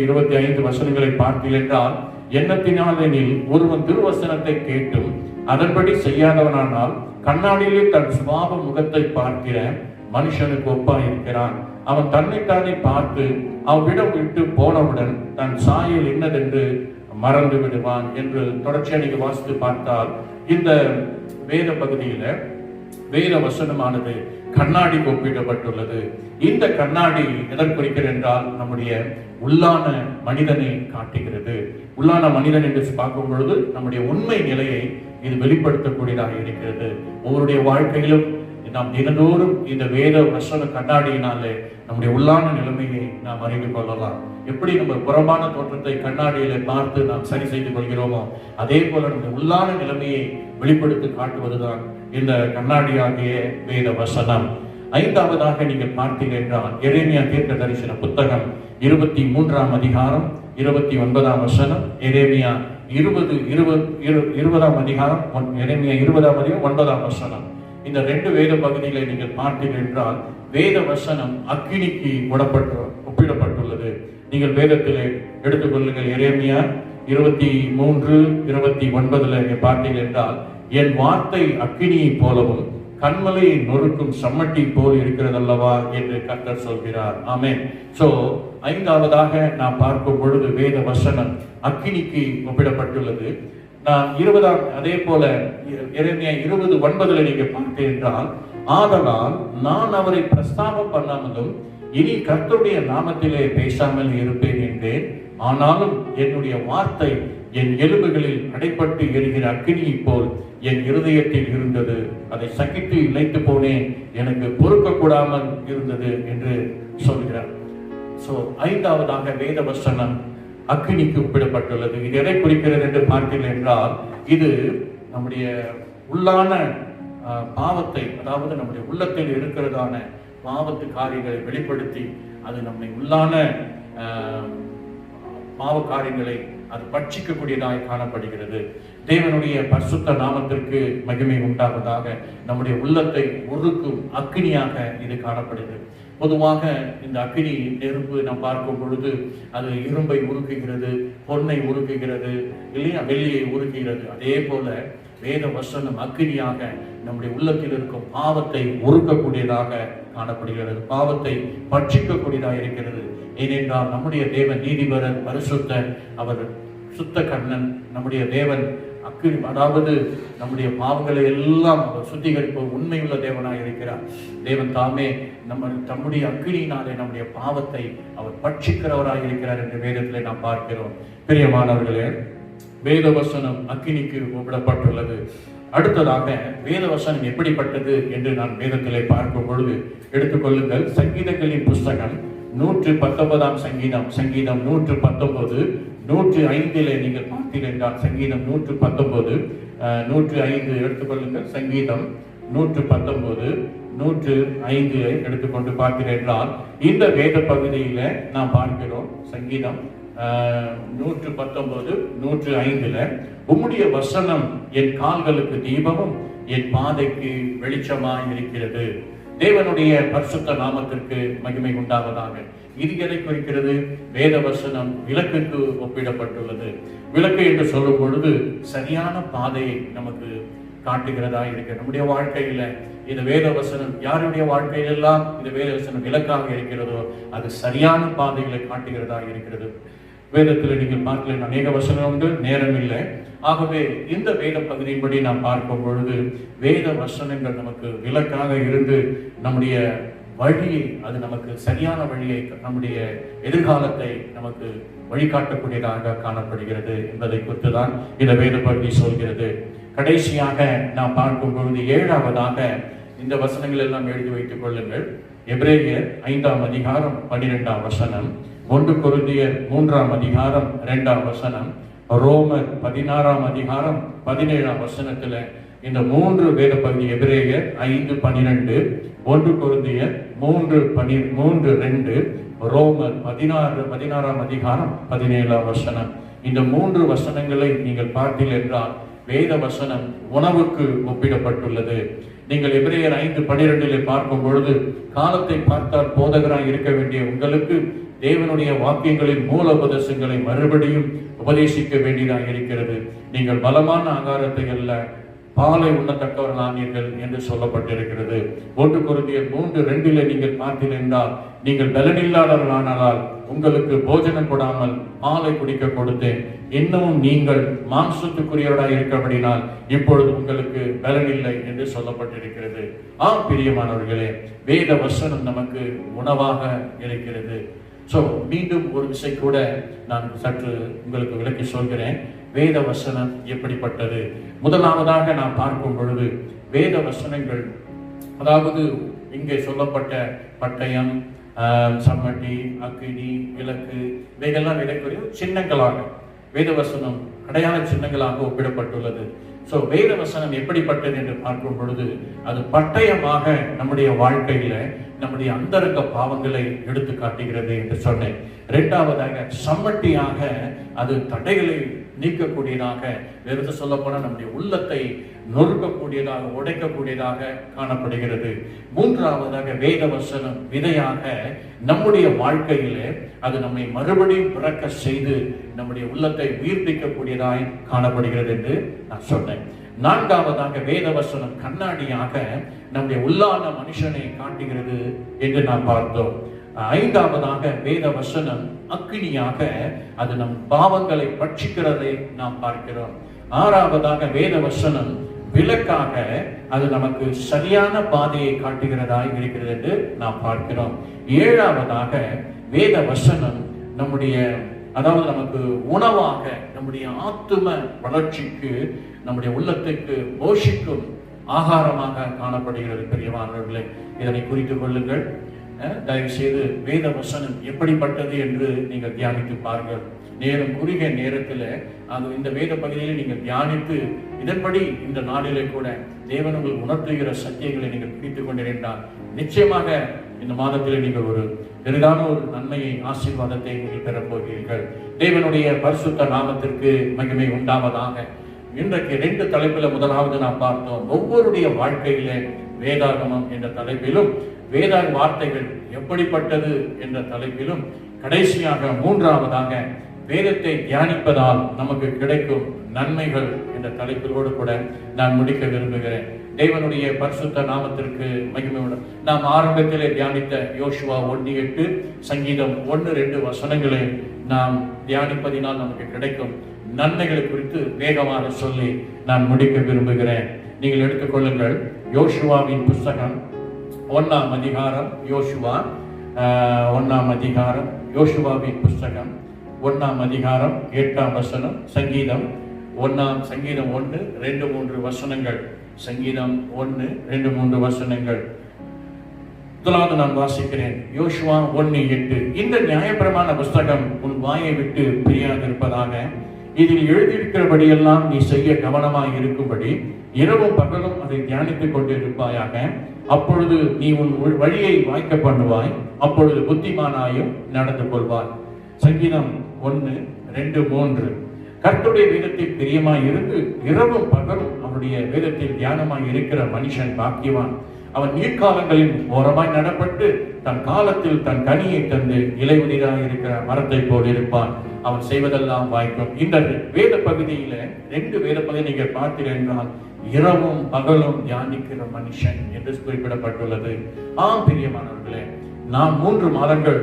25 வசனங்களை பார்த்தீர்கள் என்றால், எண்ணத்தினாலெனில் ஒருவன் திருவசனத்தை கேட்டும் அதன்படி செய்யாதவனானால் கண்ணாடியிலே தன் சுபாவ முகத்தை பார்க்கிற மனுஷனுக்கு ஒப்பாயிருக்கிறான். அவன் தன்னைத்தானே பார்த்து அவ்விடம் விட்டு போனவுடன் தன் சாயல் என்னதென்று மறந்து விடுவான் என்று தொடர்ச்சியாக நீங்க வாசித்து பார்த்தால், இந்த வேத பகுதியில வேத வசனமானது கண்ணாடிக்கு ஒப்பிடப்பட்டுள்ளது. இந்த கண்ணாடி எதற்குறிக்கிறது என்றால், நம்முடைய உள்ளான மனிதனை காட்டுகிறது. உள்ளான மனிதன் என்று பார்க்கும் பொழுது நம்முடைய உண்மை நிலையை இது வெளிப்படுத்தக்கூடியதாக இருக்கிறது. ஒவ்வொருடைய வாழ்க்கையிலும் நாம் தினந்தோறும் இந்த வேத வசன கண்ணாடியினாலே நம்முடைய உள்ளான நிலைமையை நாம் அறிந்து கொள்ளலாம். எப்படி நம்ம புறமான தோற்றத்தை கண்ணாடியில பார்த்து நாம் சரி செய்து கொள்கிறோமோ அதே போல நம்முடைய உள்ளான நிலைமையை வெளிப்படுத்தி காட்டுவதுதான் இந்த கண்ணாடியாகிய வேத வசனம். ஐந்தாவதாக நீங்கள் பார்த்தீர்கள் என்றால் எரேமியா தீர்க்க தரிசன புத்தகம் 23ஆம் அதிகாரம் 29ஆம் வசனம், எரேமியா 20ஆம் அதிகாரம், எரேமியா 20ஆம் அதிகாரம் 9ஆம் வசனம். இந்த ரெண்டு வேத பகுதிகளை நீங்கள் பார்த்தீர்கள் என்றால் வேத வசனம் அக்கினிக்கு ஒப்பிடப்பட்டுள்ளது. நீங்கள் வேதத்திலே எடுத்துக்கொள்ளுங்கள். எரேமியா 23:29 பார்த்தீர்கள் என்றால், என் வார்த்தை அக்கினியை போலவும் கண்மலையை நொறுக்கும் சம்மட்டி போல் இருக்கிறதல்லவா என்று கர்த்தர் சொல்கிறார். ஆமென். சோ ஐந்தாவதாக நாம் பார்க்கும் பொழுது வேத வசனம் அக்கினிக்கு ஒப்பிடப்பட்டுள்ளது. நாம் 20ஆம் அதே போல எரேமியா 20:9 நீங்க பார்த்தீர்கள் என்றால், ஆதலால் நான் அவரை பிரஸ்தாபம் பண்ணாமலும் இனி கர்த்தருடைய நாமத்திலே பேசாமல் இருப்பேன் என்றேன். ஆனாலும் என்னுடைய வார்த்தை என் எலும்புகளில் அடைப்பட்டு எரிகிற அக்கினியை போல் என் இருதயத்தில் இருந்தது. அதை சகித்து இழைத்து போனேன், எனக்கு பொறுக்க கூடாமல் இருந்தது என்று சொல்கிறார். சோ ஐந்தாவதாக வேத வசனம் அக்கினிக்கு ஒப்பிடப்பட்டுள்ளது. இது எதை குறிக்கிறது என்று பார்த்தீர்கள் என்றால், இது நம்முடைய உள்ளான பாவத்தை, அதாவது நம்முடைய உள்ளத்தில் இருக்கிறதான பாவத்து காரியங்களை வெளிப்படுத்தி அது நம்மை உள்ளான பாவ காரியங்களை அது பட்சிக்கக்கூடியதாக காணப்படுகிறது. தேவனுடைய பரிசுத்த நாமத்திற்கு மகிமை உண்டாவதாக. நம்முடைய உள்ளத்தை உருக்கும் அக்கினியாக இது காணப்படுகிறது. பொதுவாக இந்த அக்கினி நெருப்பு நாம் பார்க்கும் பொழுது அது இரும்பை உருக்குகிறது, பொன்னை உருக்குகிறது, இல்லையா, வெள்ளியை உருக்குகிறது. அதே போல வேத வசனம் அக்கினியாக நம்முடைய உள்ளத்தில் இருக்கும் பாவத்தை உருக்கக்கூடியதாக காணப்படுகிறது, பாவத்தை பட்சிக்கக்கூடியதாக இருக்கிறது. ஏனென்றால் நம்முடைய தேவன் நீதிபரர், பரிசுத்தர், அவர் சுத்த கண்ணன். நம்முடைய தேவன் அக்கினி, அதாவது நம்முடைய பாவங்களை எல்லாம் சுத்திகரிப்பு உண்மையுள்ள தேவனாக இருக்கிறார். தேவன் தாமே நம்முடைய அக்கினியினாலே நம்முடைய பாவத்தை அவர் பட்சிக்கிறவராக இருக்கிறார் என்று வேதத்திலே நாம் பார்க்கிறோம். பிரியமானவர்களே, வேதவசனம் அக்கினிக்கு ஒப்பிடப்பட்டுள்ளது. அடுத்ததாக வேதவசனம் எப்படிப்பட்டது என்று நான் வேதத்திலே பார்க்கும் பொழுது எடுத்துக்கொள்ளுங்கள். சங்கீதங்களின் புஸ்தகம் 119ஆம் சங்கீதம், சங்கீதம் 119 105 நீங்கள் பார்த்தீர்கள் என்றால், சங்கீதம் 119 105 எடுத்துக்கொள்ளுங்கள். சங்கீதம் 119 105 எடுத்துக்கொண்டு பார்த்தீர்கள் என்றால், இந்த வேத பகுதியில நாம் பார்க்கிறோம். சங்கீதம் 119 105 உம்முடைய வசனம் என் கால்களுக்கு தீபமும் என் பாதைக்கு வெளிச்சமாய் இருக்கிறது. தேவனுடைய பரிசுத்த நாமத்திற்கு மகிமை உண்டாவதாக. இது எதை குறிக்கிறது? வேத வசனம் விளக்குக்கு ஒப்பிடப்பட்டுள்ளது. விளக்கு என்று சொல்லும் பொழுது சரியான பாதையை நமக்கு காட்டுகிறதா இருக்க. நம்முடைய வாழ்க்கையில இந்த வேத வசனம் யாருடைய வாழ்க்கையிலெல்லாம் இந்த வேத வசனம் விளக்காக இருக்கிறதோ அது சரியான பாதைகளை காட்டுகிறதா இருக்கிறது. வேதத்தில் நீங்கள் பார்க்கல அநேக வசனம் உண்டு, நேரம் இல்லை. ஆகவே இந்த வேத பகுதியின்படி நாம் பார்க்கும் பொழுது வேத வசனங்கள் நமக்கு விளக்காக இருந்து நம்முடைய வழியை, அது நமக்கு சரியான வழியை, நம்முடைய எதிர்காலத்தை நமக்கு வழிகாட்டக்கூடியதாக காணப்படுகிறது என்பதை குறித்து தான் இந்த வேத பகுதி சொல்கிறது. கடைசியாக நாம் பார்க்கும் பொழுது ஏழாவதாக இந்த வசனங்கள் எல்லாம் எழுதி வைத்துக் கொள்ளுங்கள். எபிரேயர் 5ஆம் அதிகாரம் 12ஆம் வசனம், 1 கொரிந்தியர் 3ஆம் அதிகாரம் 2ஆம் வசனம், ரோமர் 16ஆம் அதிகாரம் 17ஆம் வசனத்துல இந்த 3 வேத பகுதி, எபிரேயர் 5:12, 1 கொரிந்தியர் 3:2, ரோமர் 16ஆம் அதிகாரம் 17ஆம் வசனம். இந்த 3 வசனங்களை நீங்கள் பார்த்தீர்கள் என்றால் வேத வசனம் உணவுக்கு ஒப்பிடப்பட்டுள்ளது. நீங்கள் எபிரேயர் 5:12 பார்க்கும் பொழுது, காலத்தை பார்த்தால் போதகராய் இருக்க வேண்டிய உங்களுக்கு தேவனுடைய வாக்கியங்களின் மூல உபதேசங்களை மறுபடியும் உபதேசிக்க வேண்டியதாக இருக்கிறது. நீங்கள் பலமான ஆகாரத்தை அல்ல பாலை உண்ணத்தக்கவர்களானீர்கள் என்று சொல்லப்பட்டிருக்கிறது. 1 கொரிந்தியர் 3:2 நீங்கள் பார்த்தீர்கள் என்றால், நீங்கள் பலனில்லாதவர்களானால் உங்களுக்கு போஜனம் கொடாமல் பாலை குடிக்க கொடுத்தேன், இன்னமும் நீங்கள் மாம்சத்துக்குரியவராய் இருக்கபடினால் இப்பொழுது உங்களுக்கு பலனில்லை என்று சொல்லப்பட்டிருக்கிறது. பிரியமானவர்களே, வேத வசனம் நமக்கு உணவாக இருக்கிறது. மீண்டும் ஒரு விஷயம் கூட நான் சற்று உங்களுக்கு விளக்கி சொல்கிறேன். வேத வசனம் எப்படிப்பட்டது? முதலாவதாக நாம் பார்க்கும் பொழுது வேத வசனங்கள் அதாவது இங்கே சொல்லப்பட்ட பட்டயம், சம்மட்டி, அக்கினி, விளக்கு இவைகள்லாம் விலைக்குரிய சின்னங்களாக வேதவசனம் அடையாள சின்னங்களாக ஒப்பிடப்பட்டுள்ளது. வேதவசனம் எப்படிப்பட்டது என்று பார்க்கும் பொழுது அது பட்டயமாக நம்முடைய வாழ்க்கையில நம்முடைய அந்தரங்க பாவங்களை எடுத்து காட்டுகிறது என்று சொன்னேன். இரண்டாவதாக சம்மட்டியாக அது தடைகளை நீக்கக்கூடியதாக, வேறு சொல்ல போனால் நம்முடைய உள்ளத்தை நொறுக்கக்கூடியதாக, உடைக்கக்கூடியதாக காணப்படுகிறது. மூன்றாவதாக வேதவசனம் விதையாக நம்முடைய வாழ்க்கையிலே அது நம்மை மறுபடியும் பிறக்க செய்து நம்முடைய உள்ளத்தை உயிர்ப்பிக்கக்கூடியதாய் காணப்படுகிறது என்று நான் சொன்னேன். நான்காவதாக வேதவசனம் கண்ணாடியாக நம்முடைய உள்ளான மனுஷனை காட்டுகிறது என்று நாம் பார்த்தோம். ஐந்தாவதாக வேதவசனம் அக்கினியாக அது நம் பாவங்களை பட்சிக்கிறதை நாம் பார்க்கிறோம். ஆறாவதாக வேதவசனம் விளக்காக அது நமக்கு சரியான பாதையை காட்டுகிறதாய் இருக்கிறது என்று நாம் பார்க்கிறோம். ஏழாவதாக வேதவசனம் நம்முடைய அதாவது நமக்கு உணவாக, நம்முடைய ஆத்தும வளர்ச்சிக்கு, நம்முடைய உள்ளத்துக்கு போஷிக்கும் ஆகாரமாக காணப்படுகிறது. பெரியவானவர்களே, இதனை குறித்து கொள்ளுங்கள். தயவு செய்து வேத வசனம் எப்படிப்பட்டது என்று நீங்கள் தியானித்து பாருங்கள். நேரம் குறுகிய நேரத்தில் அது இந்த வேத பகுதியில் நீங்கள் தியானித்து இதன்படி இந்த நாளிலே கூட தேவன் உங்களுக்கு உணர்த்துகிற சத்தியங்களை நீங்கள் பிடித்துக் கொண்டிருந்தால் நிச்சயமாக இந்த மாதத்தில் நீங்கள் ஒரு பெரிதான ஒரு நன்மையை, ஆசீர்வாதத்தை நீங்கள் பெறப்போகிறீர்கள். தேவனுடைய பரிசுத்த நாமத்திற்கு மகிமை உண்டாவதாக. இன்றைக்கு 2 தலைப்பில் முதலாவது நாம் பார்த்தோம், ஒவ்வொருடைய வாழ்க்கையிலே வேதாகமம் என்ற தலைப்பிலும், வேத வார்த்தைகள் எப்படிப்பட்டது என்ற தலைப்பிலும், கடைசியாக மூன்றாவதாக வேதத்தை தியானிப்பதால் நமக்கு கிடைக்கும் நன்மைகள் என்ற தலைப்பிலோடு கூட நான் முடிக்க விரும்புகிறேன். தேவனுடைய பரிசுத்த நாமத்திற்கு மகிமையுடன் நாம் ஆரம்பத்திலே தியானித்த யோசுவா 1:8, சங்கீதம் 1-2 வசனங்களை நாம் தியானிப்பதினால் நமக்கு கிடைக்கும் நன்மைகளை குறித்து வேகமாக சொல்லி நான் முடிக்க விரும்புகிறேன். நீங்கள் எடுத்துக்கொள்ளுங்கள். யோசுவாவின் புஸ்தகம் 1ஆம் அதிகாரம், யோசுவா 1ஆம் அதிகாரம், யோசுவாவின் புஸ்தகம் 1ஆம் அதிகாரம் 8ஆம் வசனம், சங்கீதம் 1-2-3 வசனங்கள், சங்கீதம் 1-2-3 வசனங்கள். முதலாவது நான் வாசிக்கிறேன். யோசுவா 1:8. இந்த நியாயப்பிரமாண புஸ்தகம் உன் வாயை விட்டு பிரியாதிருப்பதாக, இதில் எழுதியிருக்கிறபடியெல்லாம் நீ செய்ய கவனமாய் இருக்கும்படி இரவும் பகலும் அதை தியானித்துக் கொண்டிருப்பாயாக. அப்பொழுது நீ உன் வழியை வாய்க்க பண்ணுவாய், அப்பொழுது புத்திமானாயும் நடந்து கொள்வாய். சங்கீதம் 1-2-3. கர்த்தருடைய வேதத்தில் பிரியமாய் இருந்து இரவும் பகலும் அவருடைய வேதத்தில் தியானமாய் இருக்கிற மனுஷன் பாக்கியவான். அவன் நீர்க்காலங்களின் ஓரமாய் நடப்பட்டு தன் காலத்தில் தன் கனியை தந்து இலையுதிராய் இருக்கிற மரத்தை போல் இருப்பான். அவன் செய்வதெல்லாம் வாய்க்கும். இந்த வேத பகுதியில 2 வேத பகுதி நீங்கள் பார்த்தீர்கள் என்றால் இரவும் பகலும் தியானிக்கிற மனுஷன் என்று குறிப்பிடப்பட்டுள்ளது. பிரியமானவர்களே, நாம் 3 மாதங்கள்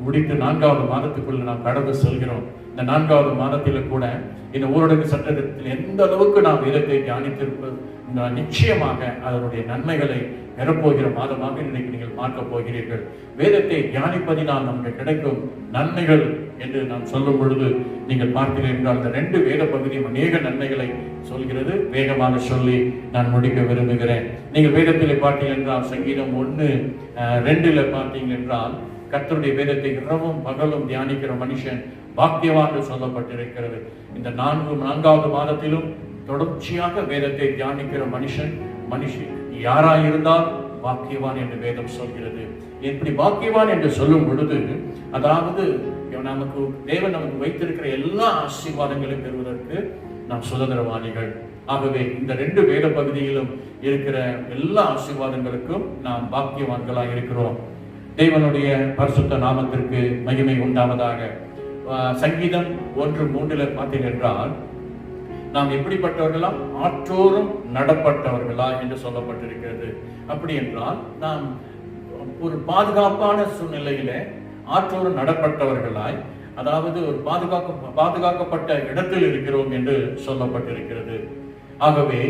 முடித்து 4வது மாதத்துக்குள்ள நாம் கடந்து செல்கிறோம். இந்த 4வது மாதத்தில கூட இந்த ஊரடங்கு சட்டத்தில் எந்த அளவுக்கு நாம் வேதத்தை தியானித்திருப்பது நிச்சயமாக அதனுடைய நன்மைகளை பெறப்போகிற மாதமாக இன்னைக்கு நீங்கள் பார்க்க போகிறீர்கள். வேதத்தை தியானிப்பதினால் நமக்கு கிடைக்கும் நன்மைகள் என்று நான் சொல்லும் பொழுது நீங்கள் பார்த்தீர்கள் என்றால் இந்த 2 வேத பகுதியும் அநேக நன்மைகளை சொல்கிறது. வேகமாக சொல்லி நான் முடிக்க விரும்புகிறேன். நீங்கள் வேதத்தில் பார்த்தீர்கள் என்றால் சங்கீதம் 1-2 பார்த்தீர்கள் என்றால் கர்த்தருடைய வேதத்தை இரவும் பகலும் தியானிக்கிற மனுஷன் பாக்கியவான் என்று சொல்லப்பட்டிருக்கிறது. இந்த 4வது மாதத்திலும் தொடர்ச்சியாக வேதத்தை தியானிக்கிற மனுஷன் யாராயிருந்தால் பாக்கியவான் என்று வேதம் சொல்கிறது. இப்படி பாக்கியவான் என்று சொல்லும் பொழுது அதாவது நமக்கு தேவன் நமக்கு வைத்திருக்கிற எல்லா ஆசீர்வாதங்களையும் பெறுவதற்கு நாம் சுதந்திரவாதிகள். ஆகவே இந்த 2 வேத பகுதியிலும் இருக்கிற எல்லா ஆசீர்வாதங்களுக்கும் நாம் பாக்கியவான்களாக இருக்கிறோம். தேவனுடைய பரிசுத்த நாமத்திற்கு மகிமை உண்டாவதாக. சங்கீதம் 1:3 பார்த்தீர்கள் என்றால் நாம் எப்படிப்பட்டவர்களா? ஆற்றோறும் நடப்பட்டவர்களா என்று சொல்லப்பட்டிருக்கிறது. அப்படி என்றால் நாம் ஒரு பாதுகாப்பான சூழ்நிலையில ஆற்றோறும் நடப்பட்டவர்களாய், அதாவது ஒரு பாதுகாக்கப்பட்ட இடத்தில் இருக்கிறோம் என்று சொல்லப்பட்டிருக்கிறது. ஆகவே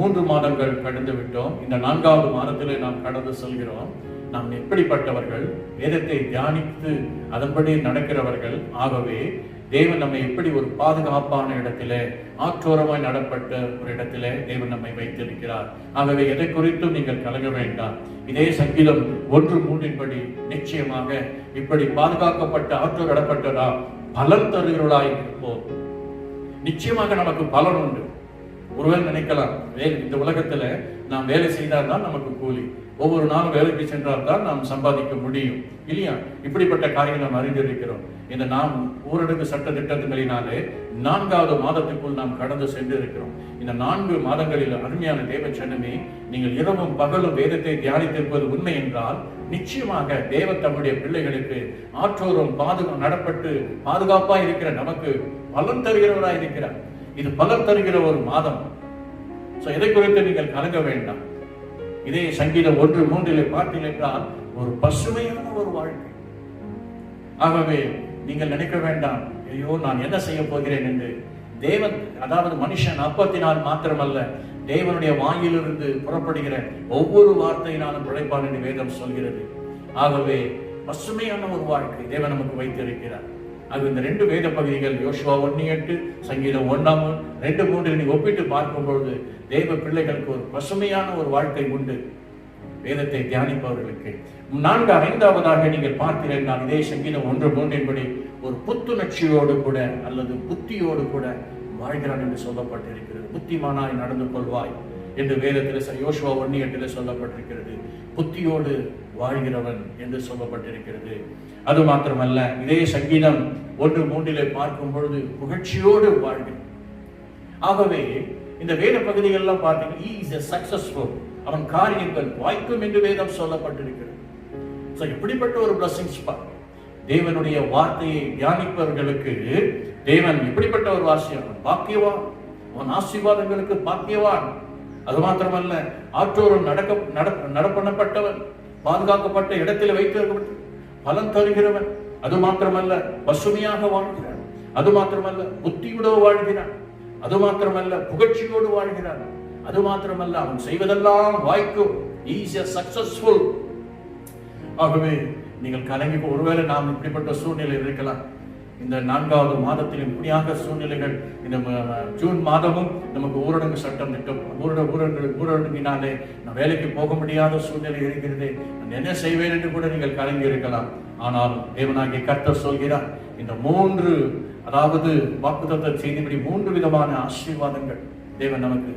3 மாதங்கள் கடந்து விட்டோம். இந்த 4வது மாதத்திலே நாம் கடந்து செல்கிறோம். நாம் எப்படிப்பட்டவர்கள்? வேதத்தை தியானித்து அதன்படி நடக்கிறவர்கள். ஆகவே தேவன் நம்மை எப்படி ஒரு பாதுகாப்பான இடத்திலே, ஆற்றோரமாய் நடப்பட்ட ஒரு இடத்திலே தேவன் நம்மை வைத்திருக்கிறார். ஆகவே எதை குறித்தும் நீங்கள் கலங்க வேண்டாம். இதே சங்கீதம் 1:3 நிச்சயமாக இப்படி பாதுகாக்கப்பட்ட ஆற்றோர் நடப்பட்டதா பலன் தருகிறவர்களாய் இருப்போம். நிச்சயமாக நமக்கு பலன் உண்டு. ஒருவர் நினைக்கலாம், இந்த உலகத்துல நாம் வேலை செய்தால்தான் நமக்கு கூலி, ஒவ்வொரு நாளும் வேலைக்கு சென்றால் தான் நாம் சம்பாதிக்க முடியும் இல்லையா? இப்படிப்பட்ட காரியங்கள் நாம் அறிந்திருக்கிறோம். இந்த நாம் ஊரடங்கு சட்ட திட்டங்களினாலே 4வது மாதத்துக்குள் நாம் கடந்து சென்றிருக்கிறோம். இந்த 4 மாதங்களில் அருமையான தேவ ஜனமே, நீங்கள் இரவும் பகலும் வேதத்தை தியானித்திருப்பது உண்மை என்றால் நிச்சயமாக தேவன் தம்முடைய பிள்ளைகளுக்கு ஆற்றோரும் நடப்பட்டு பாதுகாப்பா இருக்கிற நமக்கு பலன் தருகிறவராய் இருக்கிறார். இது பலன் தருகிற ஒரு மாதம். எதை குறித்து நீங்கள் கலங்க வேண்டாம். இதே சங்கீதம் 1:3 பார்த்தீர்கள் என்றால் ஒரு பசுமையான ஒரு வாழ்க்கை. ஆகவே நீங்கள் நினைக்க வேண்டாம், ஐயோ நான் என்ன செய்ய போகிறேன் என்று. தேவன், அதாவது மனுஷன் அப்பத்தினால் மாத்திரமல்ல, தேவனுடைய வாயிலிருந்து புறப்படுகிற ஒவ்வொரு வார்த்தையினாலும் பிழைப்பான் என்று வேதம் சொல்கிறது. ஆகவே பசுமையான ஒரு வாழ்க்கை தேவன் நமக்கு வைத்திருக்கிறார். அது இந்த 2 வேத பகுதிகள், யோசுவா 1:8, சங்கீதம் 1:2-3 ஒப்பிட்டு பார்க்கும்பொழுது தேவ பிள்ளைகளுக்கு ஒரு பசுமையான ஒரு வாழ்க்கை உண்டு வேதத்தை தியானிப்பவர்களுக்கு. 5வதாக நீங்கள் பார்த்தீர்கள், இதே சங்கீதம் 1:3 ஒரு புத்துணர்ச்சியோடு கூட அல்லது புத்தியோடு கூட வாழ்கிறான் என்று சொல்லப்பட்டிருக்கிறது. புத்திமானாய் நடந்து கொள்வாய் என்று வேதத்தில் யோசுவா 1:8 சொல்லப்பட்டிருக்கிறது. புத்தியோடு வாழ்கிறவன் என்று சொல்லப்பட்டிருக்கிறது. அது மாத்திரமல்ல, இதே சங்கீதம் 1:3 பார்க்கும் பொழுது புகழ்ச்சியோடு வாழ்கிறான். ஆகவே இந்த வேத பகுதிகளெல்லாம் பார்த்தீங்கன்னா he is a successful, அவன் காரியங்கள் வாய்க்கும் என்று வேதம் சொல்லப்பட்டிருக்கிறது. இப்படிப்பட்ட ஒரு பிளஸிங்ஸ் தேவனுடைய வார்த்தையை தியானிப்பவர்களுக்கு தேவன் இப்படிப்பட்ட ஒரு வாசியம், பாக்கியவான், அவன் ஆசீர்வாதங்களுக்கு பாக்கியவான். அது மாத்திரமல்ல, ஆற்றோரும் நடப்பண்ணப்பட்டவன், பாதுகாக்கப்பட்ட இடத்தில் வைத்திருக்கப்பட்ட பலன் தருகிறவன். அது மாத்திரமல்ல, பசுமையாக வாழ்கிறான். அது மாத்திரமல்ல, புத்தியோடு வாழ்கிறான். அது மாத்திரமல்ல, புகழ்ச்சியோடு வாழ்கிறான். அது மாத்திரமல்ல, அவன் செய்வதெல்லாம் வாய்க்கும். He is a successful. ஆகவே நீங்கள் கலங்கி, ஒருவேளை நாம் இப்படிப்பட்ட சூழ்நிலை இருக்கலாம். இந்த 4வது மாதத்திலும் இப்படியாக சூழ்நிலைகள், இந்த ஜூன் மாதமும் நமக்கு ஊரடங்கு சட்டம் ஊரடங்கினாலே நான் வேலைக்கு போக முடியாத சூழ்நிலை இருக்கிறது, நான் என்ன செய்வேன் என்று கூட நீங்கள் கலங்கி இருக்கலாம். ஆனால் தேவனாகிய கர்த்தர் சொல்கிறார், இந்த 3, அதாவது வாக்குத்தத்த செய்திபடி 3 விதமான ஆசீர்வாதங்கள் தேவன் நமக்கு.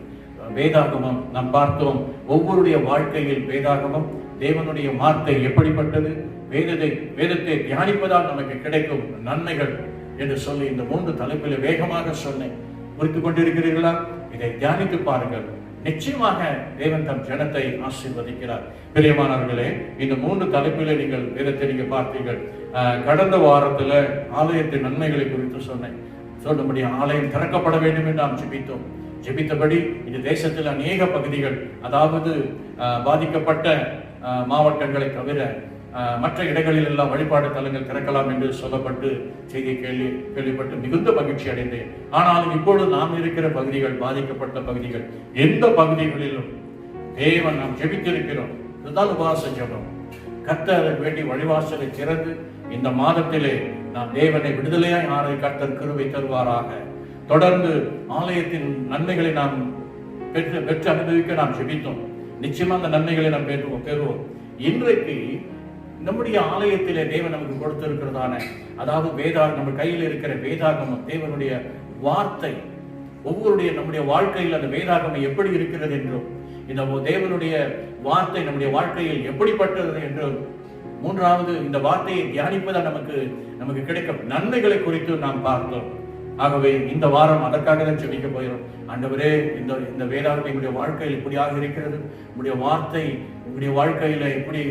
வேதாகமம் நாம் பார்த்தோம், ஒவ்வொருடைய வாழ்க்கையில் வேதாகமம், தேவனுடைய வார்த்தை எப்படிப்பட்டது, வேதத்தை தியானிப்பதால் நமக்கு கிடைக்கும் நன்மைகள் என்று சொல்லி இந்த 3 தலைப்பில் வேகமாக சொன்னேன். புரிந்து கொண்டிருக்கிறீர்களா? இதை தியானித்து பாருங்கள். நிச்சயமாக தேவன் தம் ஜனத்தை ஆசீர்வதிக்கிறார். பிரியமானவர்களே, இந்த 3 தலைப்பிலே நீங்கள் வேதத்தை நீங்க பார்த்தீர்கள். கடந்த வாரத்துல ஆலயத்தின் நன்மைகளை குறித்து சொன்னேன். நம்முடைய ஆலயம் திறக்கப்பட வேண்டும் என்று நாம் ஜெபித்தோம். ஜெபித்தபடி இந்த தேசத்தில் அநேக பகுதிகள், அதாவது பாதிக்கப்பட்ட மாவட்டங்களை தவிர மற்ற இடங்களில் எல்லாம் வழிபாடு தலங்கள் திறக்கலாம் என்று சொல்லப்பட்டு செய்தியை கேள்விப்பட்டு மிகுந்த மகிழ்ச்சி அடைந்தேன். ஆனாலும் இப்பொழுது நாம் இருக்கிற பகுதிகள், பாதிக்கப்பட்ட பகுதிகள், எந்த பகுதிகளிலும் தேவன் நாம் ஜெபித்திருக்கிறோம். இதுதான் உபவாச ஜெபம். கர்த்தர் வேண்டி வழிவாசலை திறந்து இந்த மாதத்திலே நாம் தேவனை விடுதலையாய் ஆரை கர்த்தர் கிருபை தருவாராக. தொடர்ந்து ஆலயத்தின் நன்மைகளை நாம் பெற்று அனுபவிக்க நாம் ஜெபித்தோம். நிச்சயமா அந்த நன்மைகளை நாம் பெறுவோம். இன்றைக்கு நம்முடைய ஆலயத்திலே தேவன் நமக்கு கொடுத்திருக்கிறதான, அதாவது நம்ம கையில் இருக்கிற வேதாகமம், தேவனுடைய வார்த்தை, ஒவ்வொருடைய நம்முடைய வாழ்க்கையில் அந்த வேதாகமம் எப்படி இருக்கிறது என்றும், இந்த தேவனுடைய வார்த்தை நம்முடைய வாழ்க்கையில் எப்படிப்பட்டது என்றும், 3வது இந்த வார்த்தையை தியானிப்பதால் நமக்கு கிடைக்கும் நன்மைகளை குறித்து நாம் பார்த்தோம். ஆகவே இந்த வாரம் அதற்காக தான் ஜெபிக்க போகிறோம். ஆண்டவரே, இந்த வேதாகமம் எங்களுடைய வாழ்க்கையில் இப்படியாக இருக்கிறது, உங்களுடைய வார்த்தை உங்களுடைய வாழ்க்கையில எப்படி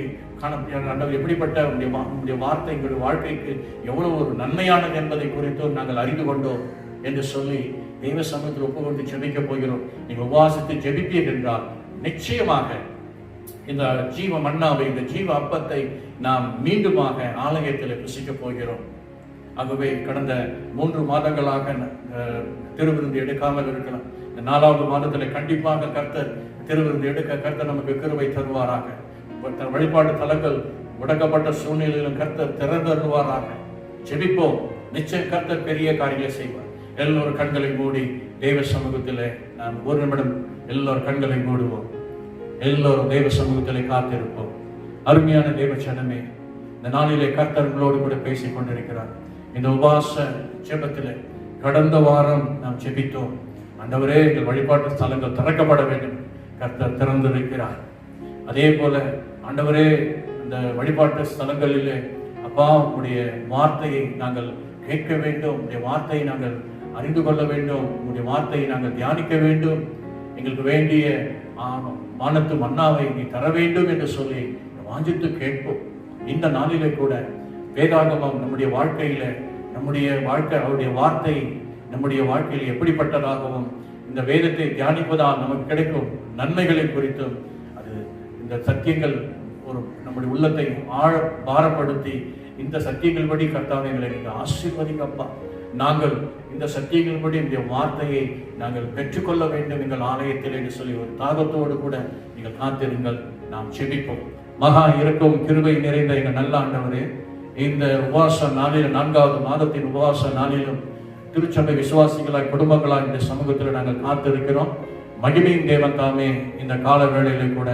எப்படிப்பட்ட உங்களுடைய வார்த்தை எங்களுடைய வாழ்க்கைக்கு எவ்வளவு ஒரு நன்மையானது என்பதை குறித்தும் நாங்கள் அறிந்து கொண்டோம் என்று சொல்லி தெய்வ சமூகத்தில் ஒப்புக்கொண்டு ஜெபிக்க போகிறோம். நீங்கள் உபவாசித்து ஜெபிப்பீர்கள் என்றால் நிச்சயமாக இந்த ஜீவ மன்னாவை, இந்த ஜீவ அப்பத்தை நாம் மீண்டுமாக ஆலயத்தில் புசிக்க போகிறோம். ஆகவே கடந்த 3 மாதங்களாக திருவிருந்து எடுக்காமல் இருக்கலாம். இந்த 4வது மாதத்தில் கண்டிப்பாக கர்த்தர் திருவிருந்து எடுக்க கர்த்தர் நமக்கு கிருபை தருவாராக. வழிபாடு தலங்கள் முடக்கப்பட்ட சூழ்நிலையிலும் கர்த்தர் திறந்தருவாராக. ஜெபிப்போம். நிச்சயம் கர்த்தர் பெரிய காரியங்களை செய்வார். எல்லோரும் கண்களை மூடி தேவ சமூகத்திலே நாம் ஒரு நிமிடம் எல்லோரும் கண்களை மூடுவோம். எல்லோரும் தேவ சமூகத்திலே காத்திருப்போம். அருமையான தேவ ஜனமே, இந்த நாளிலே கர்த்தர் உங்களோடு கூட பேசிக் கொண்டிருக்கிறார். இந்த உபவாச ஜெபத்திலே கடந்த வாரம் நாம் ஜெபித்தோம். ஆண்டவரே, எங்கள் வழிபாட்டு ஸ்தலங்கள் திறக்கப்பட வேண்டும். கர்த்தர் திறந்திருக்கிறார். அதே போல ஆண்டவரே, இந்த வழிபாட்டு ஸ்தலங்களிலே அப்பா உம்முடைய வார்த்தையை நாங்கள் கேட்க வேண்டும், உம்முடைய வார்த்தையை நாங்கள் அறிந்து கொள்ள வேண்டும், உம்முடைய வார்த்தையை நாங்கள் தியானிக்க வேண்டும், எங்களுக்கு வேண்டிய வானத்து மன்னாவை நீ தர வேண்டும் என்று சொல்லி வாஞ்சித்து கேட்போம். இந்த நாளிலே கூட வேதாகமம் நம்முடைய வாழ்க்கையில, நம்முடைய வாழ்க்கை அவருடைய வார்த்தை நம்முடைய வாழ்க்கையில் எப்படிப்பட்டதாகவும், இந்த வேதத்தை தியானிப்பதால் நமக்கு கிடைக்கும் நன்மைகளை குறித்தும், அது இந்த சத்தியங்கள் ஒரு நம்முடைய உள்ளத்தை பாரப்படுத்தி இந்த சத்தியங்கள் படி கர்த்தாவே எங்களை நீங்கள் ஆசீர்வதிங்கப்பா. நாங்கள் இந்த சத்தியங்கள் படி இந்த வார்த்தையை நாங்கள் பெற்றுக்கொள்ள வேண்டும் எங்கள் ஆலயத்தில் என்று சொல்லி ஒரு தாகத்தோடு கூட நீங்கள் காத்திருங்கள். நாம் செபிப்போம். மகா இரக்கம் கிருபை நிறைந்த எங்கள் நல்ல ஆண்டவரே, இந்த உபவாச நாளில் 4வது மாதத்தின் உபவாச நாளிலும் திருச்சபை விசுவாசிகளாய் குடும்பங்களாய் இந்த சமூகத்தில் நாங்கள் காத்திருக்கிறோம். மகிமையின் தேவன் தாமே இந்த கால வேளையிலே கூட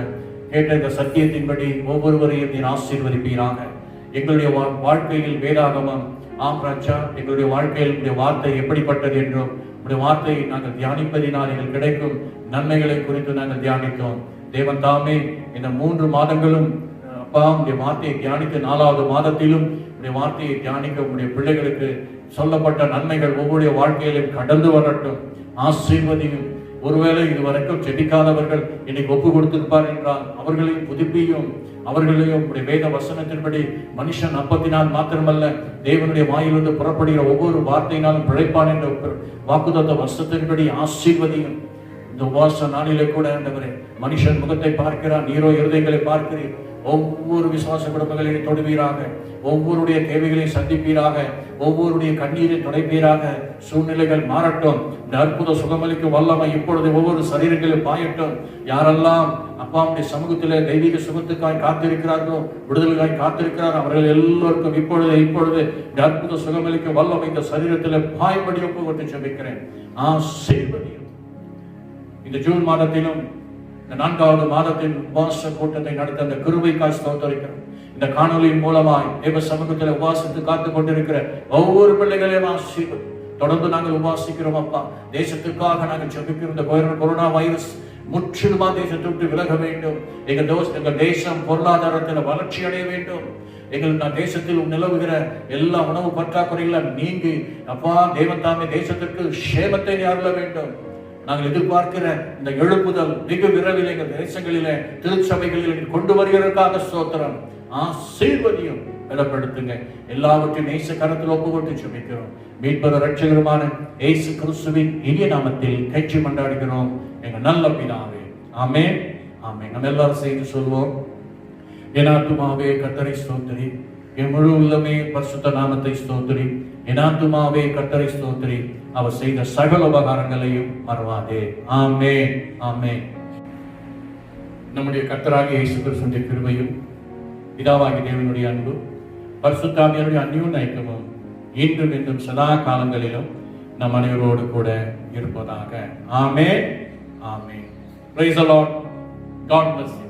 கேட்ட இந்த சத்தியத்தின்படி ஒவ்வொருவரையும் நீர் ஆசீர்வதிப்பீராக. எங்களுடைய வாழ்க்கையில் வேதாகமம் ஆம் ராஜா, எங்களுடைய வாழ்க்கையில் உடைய வார்த்தை எப்படிப்பட்டது என்றும் உடைய வார்த்தையை நாங்கள் தியானிப்பதினால் எங்களுக்கு கிடைக்கும் நன்மைகளை குறித்து நாங்கள் தியானித்தோம். தேவன் தாமே இந்த 3 மாதங்களும் அப்பா உடைய வார்த்தையை தியானித்து 4வது மாதத்திலும் உடைய வார்த்தையை தியானிக்க உடைய பிள்ளைகளுக்கு சொல்லப்பட்ட நன்மைகள் ஒவ்வொரு வாழ்க்கையிலும் கடந்து வரட்டும். ஆசீர்வதியும். ஒருவேளை இதுவரைக்கும் செபிக்காதவர்கள் இன்னைக்கு ஒப்பு கொடுத்திருப்பார் என்றால் அவர்களையும் புதுப்பியும். அவர்களையும் வேத வசனத்தின்படி மனுஷன் அப்பத்தினால் மாத்திரமல்ல தேவனுடைய வாயிலிருந்து புறப்படுகிற ஒவ்வொரு வார்த்தையினாலும் பிழைப்பான் என்ற வாக்குத்தத்த வசனத்தின்படி ஆசீர்வதியும். இந்த உபவாச நாளிலே கூட ஆண்டவரே, மனுஷன் முகத்தை பார்க்கிறார், நீரோ இருதயங்களை பார்க்கிறீர். ஒவ்வொரு விசுவாச குடும்பங்களையும் தொடுவீராக, ஒவ்வொருடைய தேவைகளை சந்திப்பீராக, ஒவ்வொருடைய கண்ணீரை துடைப்பீராக. சூழ்நிலைகள் மாறட்டும். இந்த அற்புத சுகமளிக்கும் வல்லமை இப்பொழுது ஒவ்வொரு சரீரங்களில் பாயட்டும். யாரெல்லாம் அப்பாவுடைய சமூகத்திலே தெய்வீக சுகத்துக்காய் காத்திருக்கிறார்களோ, விடுதலைக்காய் காத்திருக்கிறார், அவர்கள் எல்லோருக்கும் இப்பொழுது இந்த அற்புத சுகமளிக்கும் வல்லமை இந்த சரீரத்தில் பாய்படி ஒப்புக்கொண்டு ஜெபிக்கிறேன். ஆசீர்வதியும். இந்த ஜூன் மாதத்திலும் இந்த 4வது மாதத்தின் உபவாச கூட்டத்தை நடத்த அந்த கிருபைக்காய் ஸ்தோத்திரிக்கிறோம். இந்த காணொலியின் மூலமாய் தேவ சமூகத்தில் உபவாசித்து காத்துக் கொண்டிருக்கிற ஒவ்வொரு பிள்ளைகளையும் ஆசீர்வதி. தொடர்ந்து நாங்கள் உபவாசிக்கிறோம் அப்பா. தேசத்துக்காக நாங்கள் ஜெபிக்கிறோம். இந்த கொரோனா வைரஸ் முற்றிலுமா தேசத்தை விட்டு விலக வேண்டும். எங்கள் தேசம் பொருளாதாரத்தில் வளர்ச்சி அடைய வேண்டும். எங்கள் தேசத்தில் நிலவுகிற எல்லா உணவு பற்றாக்குறைகளை நீங்கி அப்பா தேவன் தாமே தேசத்திற்கு சேமத்தை அருள வேண்டும். நாங்கள் எதிர்பார்க்கிற இந்த எழுப்புதல் மிக விரைவில் எங்கள் தேசங்களிலே திருச்சபைகளில் கொண்டு வருகிறதற்காக ஸ்தோத்திரம். ஆசீர்வதியும். பலப்படுத்துங்க. எல்லாவற்றையும் நேச கரத்தில் ஒப்புக்கொண்டு ஜெபிக்கிறோம். மீட்பர் இரட்சகருமான இயேசு கிறிஸ்துவின் இனிய நாமத்தில் கட்சி மன்றாடுகிறோம் எங்கள் நல்ல பிதாவே. ஆமென், ஆமென். நம்ம எல்லாரும் சேர்ந்து சொல்வோம். என் ஆத்துமாவே கர்த்தரை ஸ்தோத்திரி, என் முழு உள்ளமே பரிசுத்த நாமத்தை ஸ்தோத்திரி. என் ஆத்துமாவே கர்த்தரை ஸ்தோத்திரி, அவர் செய்த சகல உபகாரங்களையும் மறவாதே. ஆமென், ஆமென். நம்முடைய கர்த்தராகிய இயேசு கிறிஸ்துவின் கிருபையும் பிதாவாகிய தேவனுடைய அன்பும் பரிசுத்த ஆவியானவருடைய அந்யோன்ய ஐக்கியமும் இன்றும் என்றும் சதா காலங்களிலும் நம் அனைவரோடு கூட இருப்பதாக. ஆமென், ஆமென். Praise the Lord. God bless you.